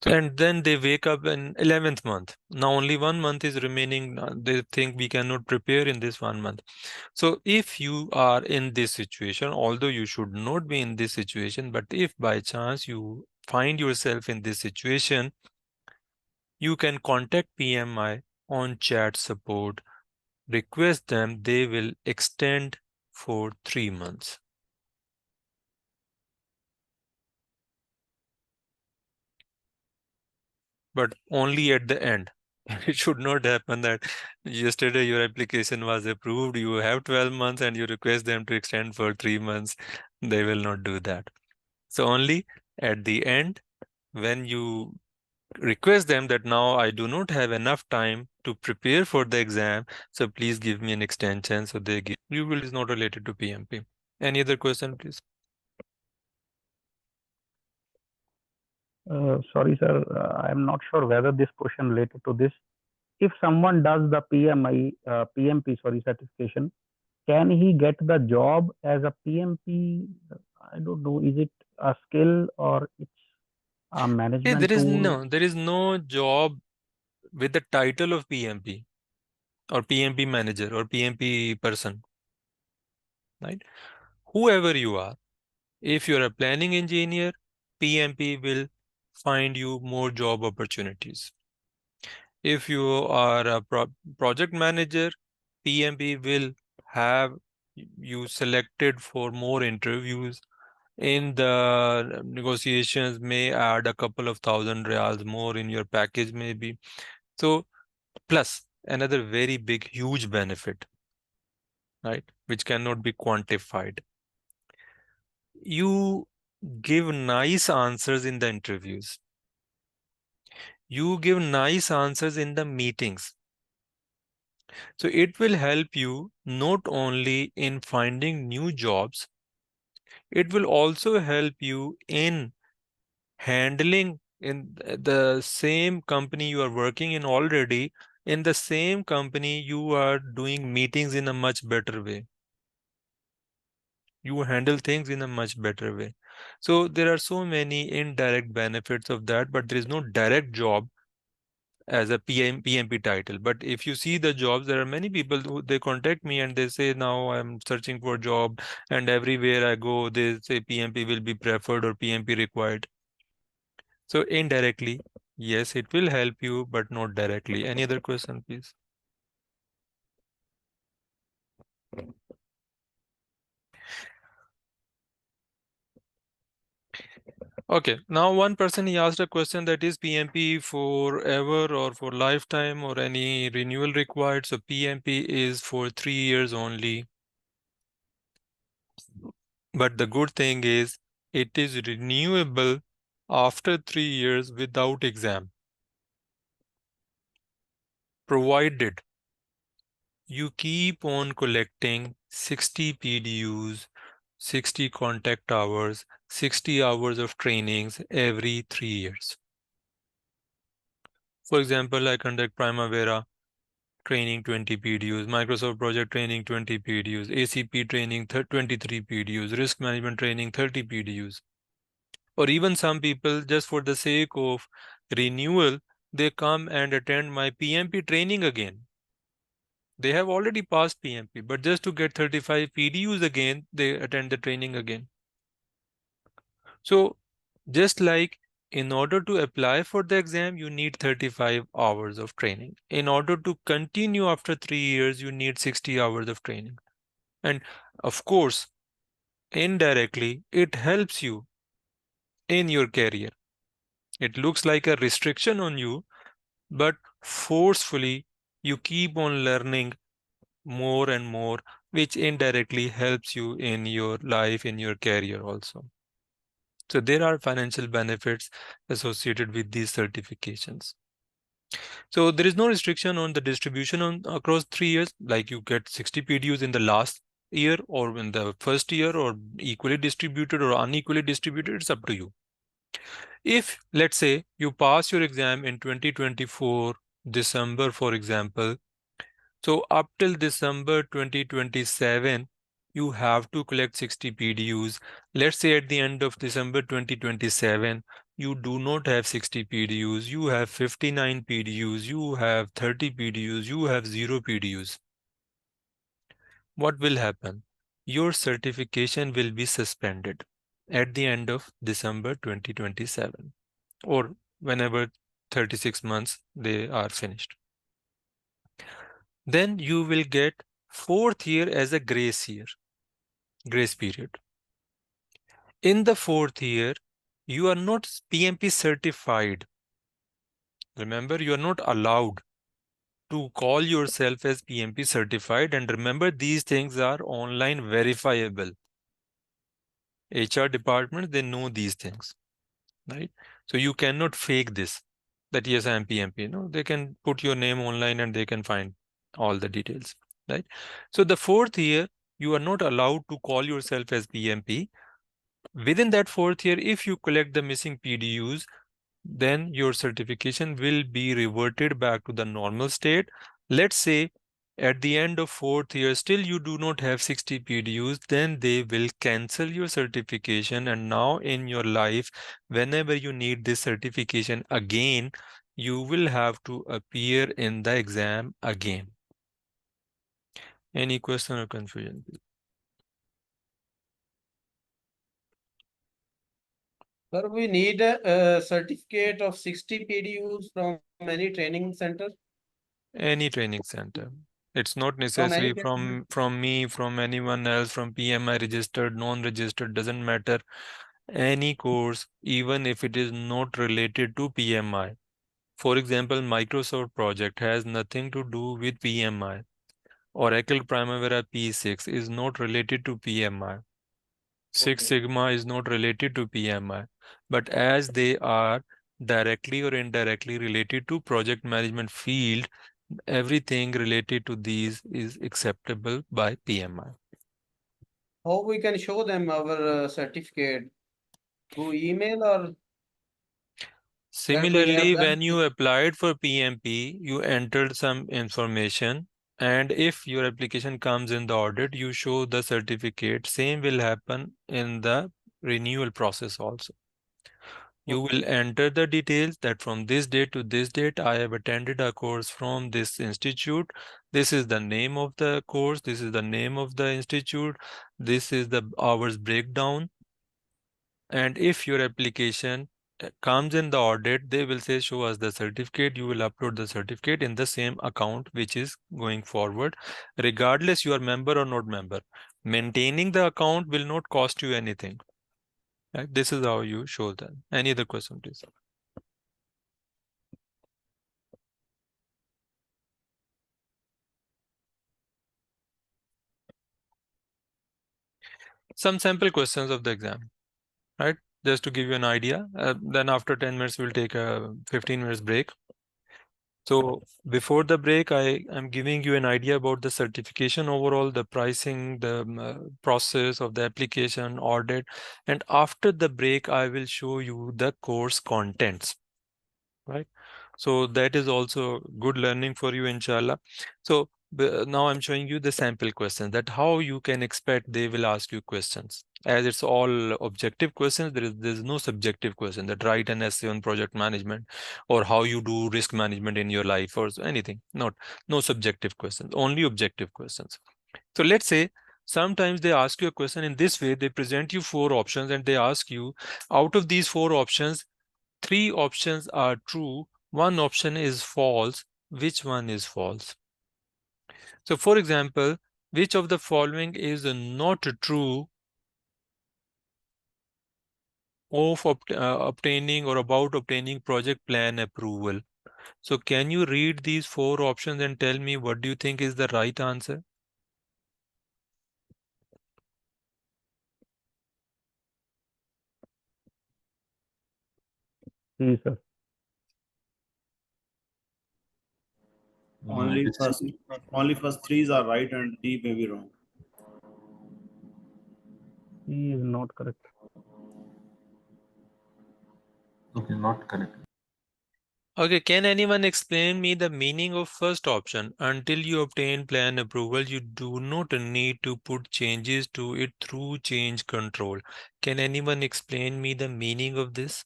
And then they wake up in 11th month. Now only 1 month is remaining. They think we cannot prepare in this 1 month. So if you are in this situation, although you should not be in this situation, but if by chance you find yourself in this situation, you can contact PMI on chat support, request them, they will extend for 3 months. But only at the end. It should not happen that yesterday your application was approved, you have 12 months and you request them to extend for 3 months. They will not do that. So only at the end, when you request them that now I do not have enough time to prepare for the exam, so please give me an extension. So they give you will is not related to PMP. Any other question, please? Sorry, sir, I'm not sure whether this question related to this. If someone does the PMP certification, can he get the job as a PMP? I don't know. Is it a skill or it's a management tool? There is no job with the title of PMP or PMP manager or PMP person. right? Whoever you are, if you're a planning engineer, PMP will find you more job opportunities. If you are a project manager, PMP will have you selected for more interviews. In the negotiations, may add a couple of thousand reals more in your package, maybe. So, plus another very big, huge benefit, right, which cannot be quantified. You give nice answers in the interviews. You give nice answers in the meetings. So it will help you not only in finding new jobs, it will also help you in handling in the same company you are working in already. In the same company, you are doing meetings in a much better way. You handle things in a much better way. So there are so many indirect benefits of that, but there is no direct job as a PMP title. But if you see the jobs, there are many people who they contact me and they say, now I'm searching for a job, and everywhere I go, they say PMP will be preferred or PMP required. So indirectly, yes, it will help you, but not directly. Any other question, please? Okay, now one person he asked a question that is PMP forever or for lifetime or any renewal required. So PMP is for 3 years only. But the good thing is it is renewable after 3 years without exam, provided you keep on collecting 60 PDUs, 60 contact hours, 60 hours of trainings every 3 years. For example, I conduct Primavera training 20 PDUs, Microsoft project training 20 PDUs, ACP training 23 PDUs, risk management training 30 PDUs. Or even some people, just for the sake of renewal, they come and attend my PMP training again. They have already passed PMP, but just to get 35 PDUs again, they attend the training again. So just like in order to apply for the exam, you need 35 hours of training. In order to continue after 3 years, you need 60 hours of training. And of course, indirectly, it helps you in your career. It looks like a restriction on you, but forcefully, you keep on learning more and more, which indirectly helps you in your life, in your career also. So there are financial benefits associated with these certifications. So there is no restriction on the distribution on across 3 years, like you get 60 PDUs in the last year or in the first year, or equally distributed or unequally distributed. It's up to you. If, let's say, you pass your exam in 2024 December, for example, so up till December 2027, you have to collect 60 PDUs. Let's say at the end of December 2027, you do not have 60 PDUs, you have 59 PDUs, you have 30 PDUs, you have 0 PDUs. What will happen? Your certification will be suspended at the end of December 2027 or whenever 36 months they are finished. Then you will get 4th year as a grace period. In the 4th year, you are not PMP certified. Remember, you are not allowed to call yourself as PMP certified. And remember, these things are online verifiable. HR departments, they know these things, right? So you cannot fake this, that yes, I am PMP. No, they can put your name online and they can find all the details, right? So the 4th year, you are not allowed to call yourself as PMP. Within that 4th year, if you collect the missing PDUs, then your certification will be reverted back to the normal state. Let's say at the end of 4th year, still you do not have 60 PDUs, then they will cancel your certification. And now in your life, whenever you need this certification again, you will have to appear in the exam again. Any question or confusion? Sir, we need a certificate of 60 PDUs from any training center. Any training center. It's not From any necessary training from me, from anyone else, from PMI registered, non-registered, doesn't matter. Any course, even if it is not related to PMI. For example, Microsoft project has nothing to do with PMI. Oracle Primavera P6 is not related to PMI. Six Sigma is not related to PMI. But as they are directly or indirectly related to project management field, everything related to these is acceptable by PMI. How we can show them our certificate? Through email or that we have Similarly, done? when you applied for PMP, you entered some information, and if your application comes in the audit, you show the certificate. Same will happen in the renewal process also. You will enter the details that from this date to this date, I have attended a course from this institute. This is the name of the course. This is the name of the institute. This is the hours breakdown. And if your application comes in the audit, they will say, show us the certificate. You will upload the certificate in the same account, which is going forward, regardless you are member or not member. Maintaining the account will not cost you anything. Right? This is how you show that. Any other question, please? Some sample questions of the exam, right? Just to give you an idea. Then after 10 minutes, we'll take a 15 minutes break. So before the break, I am giving you an idea about the certification overall, the pricing, the process of the application, audit. And after the break, I will show you the course contents, right? So that is also good learning for you, inshallah. So now I'm showing you the sample questions, that how you can expect they will ask you questions. As it's all objective questions, there's no subjective question that write an essay on project management or how you do risk management in your life or anything. No subjective questions, only objective questions. So let's say sometimes they ask you a question in this way. They present you 4 options and they ask you, out of these 4 options, 3 options are true, 1 option is false. Which one is false? So for example, which of the following is not true of obtaining or about obtaining project plan approval? So can you read these 4 options and tell me what do you think is the right answer? Yes, sir. Only first threes are right and D may be wrong. He is not correct. Okay, not correct. Okay, can anyone explain me the meaning of first option? Until you obtain plan approval, you do not need to put changes to it through change control. Can anyone explain me the meaning of this?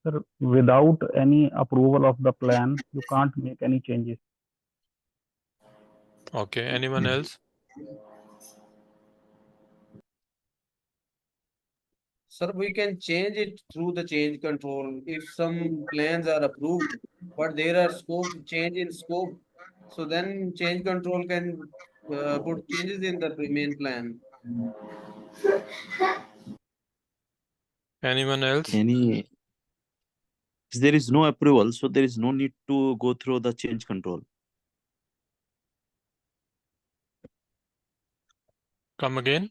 Sir, without any approval of the plan, you can't make any changes. Okay, anyone else? Sir, we can change it through the change control. If some plans are approved, but there are scope change in scope, so then change control can put changes in the main plan. Anyone else? If there is no approval, so there is no need to go through the change control. Come again?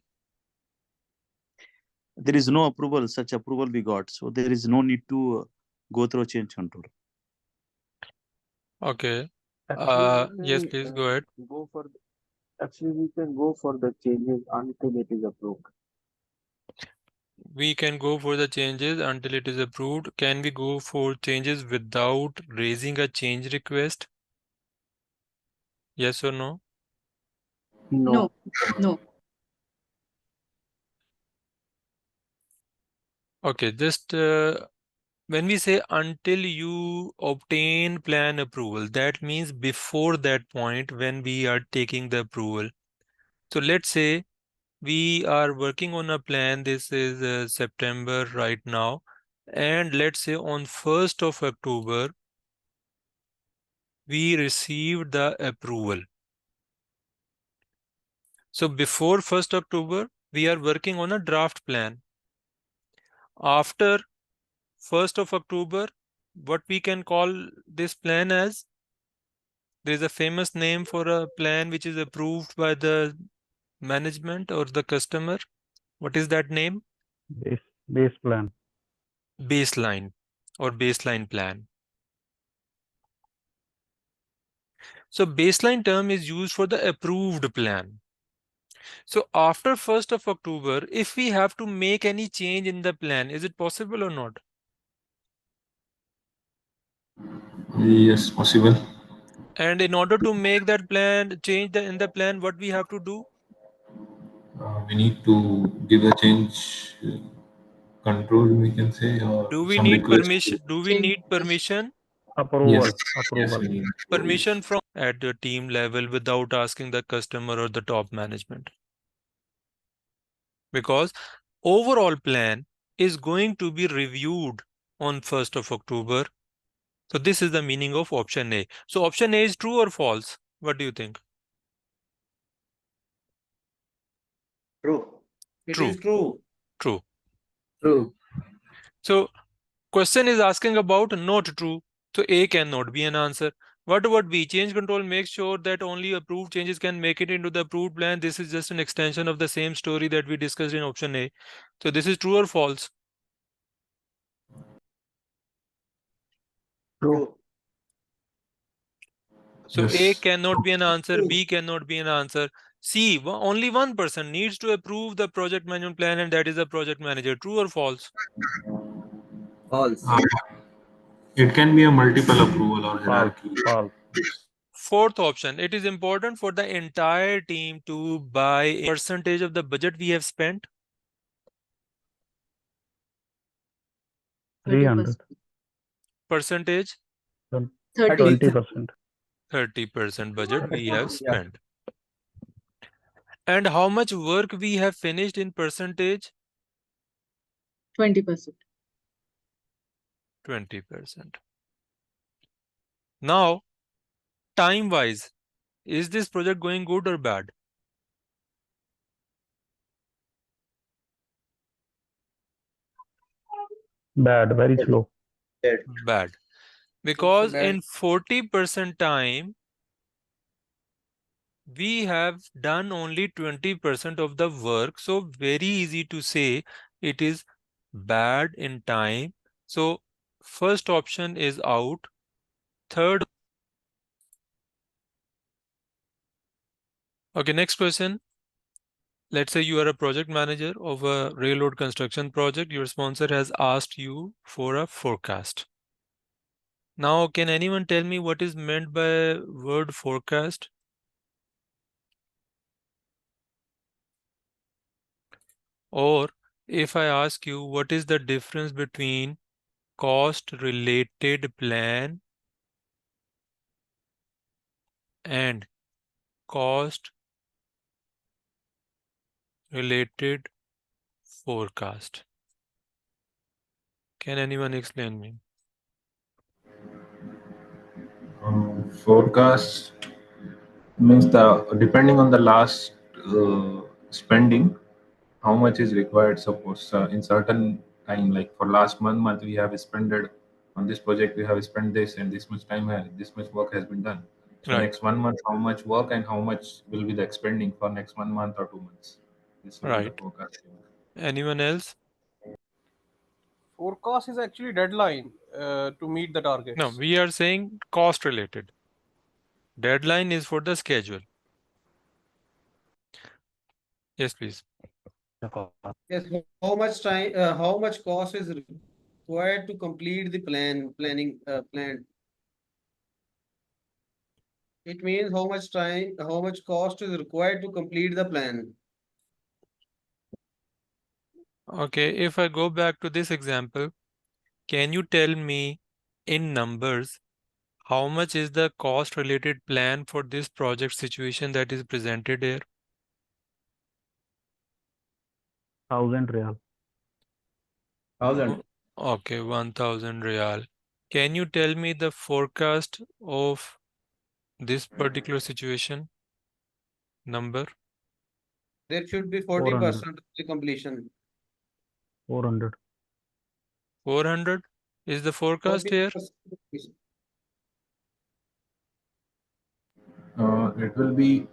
There is no approval, such approval we got, so there is no need to go through change control. Okay. Actually, Yes, please go ahead. Actually, we can go for the changes until it is approved. We can go for the changes until it is approved. Can we go for changes without raising a change request? Yes or no? No. No. Okay, just When we say until you obtain plan approval, that means before that point when we are taking the approval. So let's say we are working on a plan. This is September right now. And let's say on 1st of October, we received the approval. So before 1st October, we are working on a draft plan. After 1st of October, what we can call this plan as? There is a famous name for a plan which is approved by the management or the customer. What is that name? Base plan. Baseline or baseline plan. So baseline term is used for the approved plan. So after 1st of October, if we have to make any change in the plan, is it possible or not? Yes, possible. And in order to make that plan, change in the plan, what we have to do? We need to give a change control, we can say, or Do we some need request. permission? Do we need permission? Approval. Yes, yes, we need Permission from at the team level without asking the customer or the top management. Because overall plan is going to be reviewed on 1st of October. So this is the meaning of option A. So option A is true or false? What do you think? True. It True. is true. True. True. So question is asking about not true. So A cannot be an answer. What about B? Change control makes sure that only approved changes can make it into the approved plan. This is just an extension of the same story that we discussed in option A. So this is true or false? True. So Yes. A cannot be an answer, B cannot be an answer. C, only one person needs to approve the project management plan, and that is the project manager. True or false? False. It can be a multiple approval or hierarchy. False. Fourth option, it is important for the entire team to buy a percentage of the budget we have spent. 300. Percentage? 20%. 30% budget we have Yeah. spent. And how much work we have finished in percentage? 20%. 20%. Now, time-wise, is this project going good or bad? Bad, very slow. Bad. Because in 40% time, we have done only 20% of the work. So very easy to say it is bad in time. So first option is out. Third. Okay, next question. Let's say you are a project manager of a railroad construction project. Your sponsor has asked you for a forecast. Now, can anyone tell me what is meant by word forecast? Or if I ask you, what is the difference between cost-related plan and cost-related forecast? Can anyone explain me? Forecast means depending on the last spending, how much is required. Suppose in certain time, like for last month we have spent on this project, we have spent this, and this much time this much work has been done. So Right. next 1 month, how much work and how much will be the expending for next 1 month or 2 months. This will be the Right. forecast. Anyone else? Forecast is actually deadline to meet the targets. No, we are saying cost related. Deadline is for the schedule. Yes, please. Yes, how much time, how much cost is required to complete the plan? It means how much time, how much cost is required to complete the plan. Okay, if I go back to this example, Can you tell me in numbers how much is the cost related plan for this project situation that is presented here? 1,000 real. 1,000. Okay, 1,000 real. Can you tell me the forecast of this particular situation number? There should be 400. 40% of the completion. 400. 400 is the forecast here? 40% completion. It will be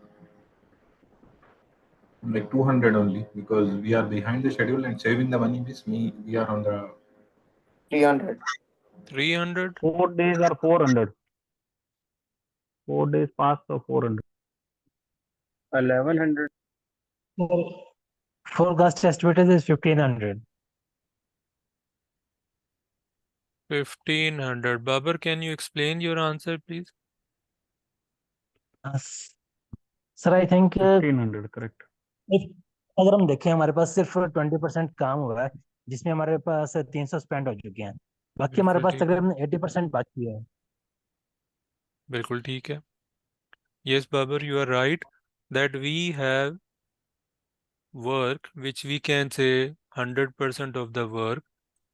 like 200 only because we are behind the schedule and saving the money means we are on the 300. 300? 4 days or 400. 4 days past or 400. 1,100. Forecast estimated is 1,500. 1,500. Babar, can you explain your answer, please? Sir I think 1,500 correct. अगर हम देखें हमारे पास सिर्फ 20% काम हुआ है जिसमें हमारे पास 300 स्पेंड हो चुके हैं, बाकी हमारे पास तकरीबन 80% बाकी है. बिल्कुल ठीक है. Yes, Babar, you are right that we have work which we can say 100% of the work.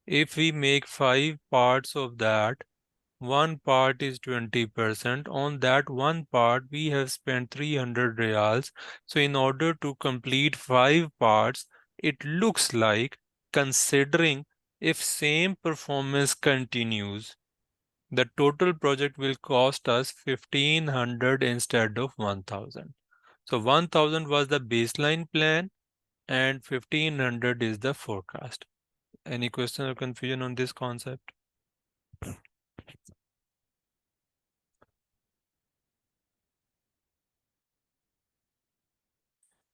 If we make 5 parts of that, one part is 20%. On that one part, we have spent 300 reals. So in order to complete 5 parts, it looks like, considering if same performance continues, the total project will cost us 1,500 instead of 1,000. So 1,000 was the baseline plan and 1,500 is the forecast. Any question or confusion on this concept?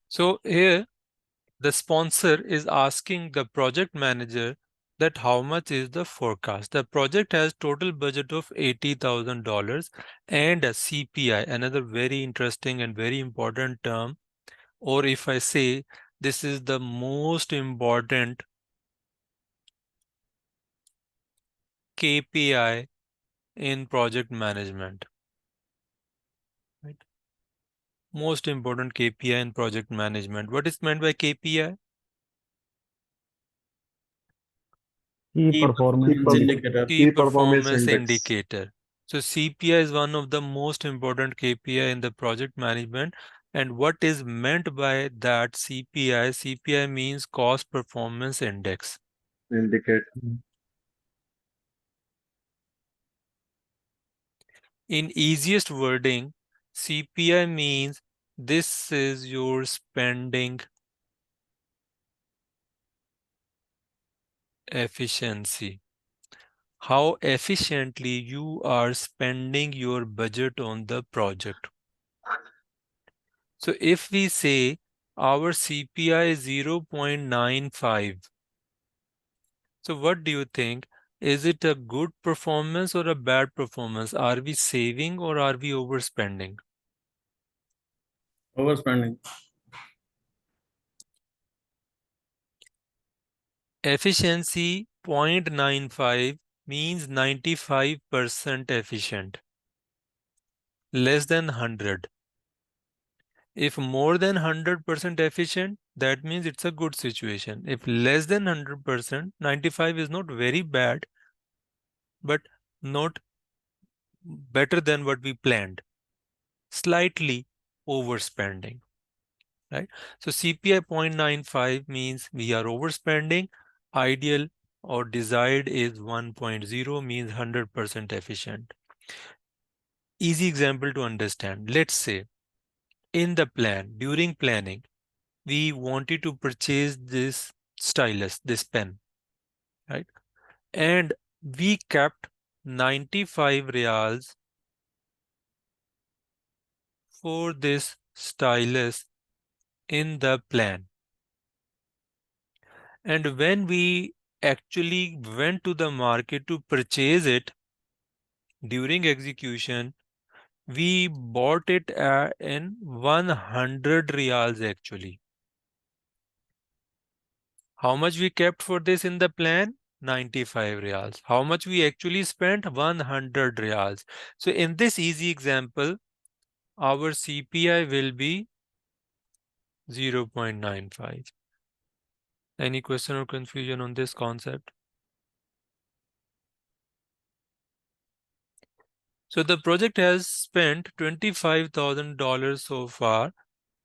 So here the sponsor is asking the project manager that how much is the forecast. The project has total budget of $80,000 and a CPI, another very interesting and very important term, or if I say this is the most important KPI in project management. Right? Most important KPI in project management. What is meant by KPI? Key performance indicator. Key performance indicator. So CPI is one of the most important KPI in the project management. And what is meant by that CPI? CPI means cost performance index. Indicator. In easiest wording, CPI means this is your spending efficiency. How efficiently you are spending your budget on the project. So if we say our CPI is 0.95, so what do you think? Is it a good performance or a bad performance? Are we saving or are we overspending? Overspending. Efficiency 0.95 means 95% efficient. Less than 100. If more than 100% efficient, that means it's a good situation. If less than 100%, 95 is not very bad, but not better than what we planned. Slightly overspending, right? So CPI 0.95 means we are overspending. Ideal or desired is 1.0 means 100% efficient. Easy example to understand. Let's say in the plan, during planning, we wanted to purchase this stylus, this pen, right? And we kept 95 reals for this stylus in the plan. And when we actually went to the market to purchase it during execution, we bought it in 100 reals actually. How much we kept for this in the plan? 95 riyals. How much we actually spent? 100 riyals. So in this easy example, our CPI will be 0.95. Any question or confusion on this concept? So the project has spent $25,000 so far.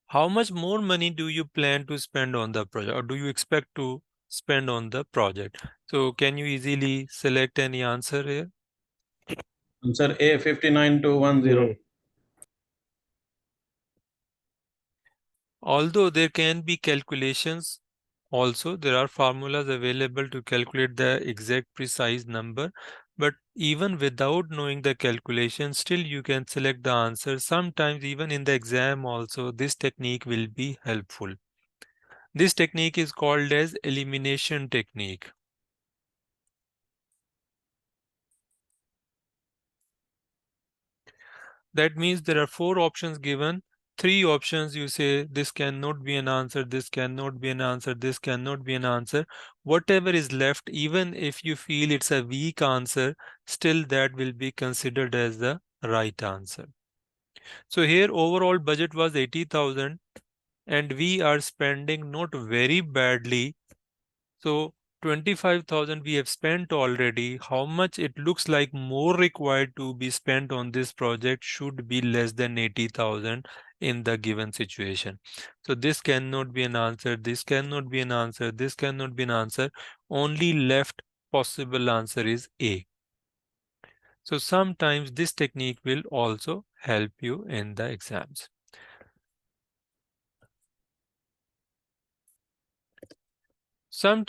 How much more money do you plan to spend on the project, or do you expect to spend on the project? So can you easily select any answer here? Answer A, 59,210. A. Although there can be calculations, also there are formulas available to calculate the exact precise number, but even without knowing the calculation, still you can select the answer. Sometimes even in the exam also, this technique will be helpful. This technique is called as elimination technique. That means there are 4 options given. 3 options you say this cannot be an answer, this cannot be an answer, this cannot be an answer. Whatever is left, even if you feel it's a weak answer, still that will be considered as the right answer. So here overall budget was 80,000 and we are spending not very badly. So 25,000 we have spent already. How much it looks like more required to be spent on this project should be less than 80,000 in the given situation. So this cannot be an answer, this cannot be an answer, this cannot be an answer. Only left possible answer is A. So sometimes this technique will also help you in the exams. Sometimes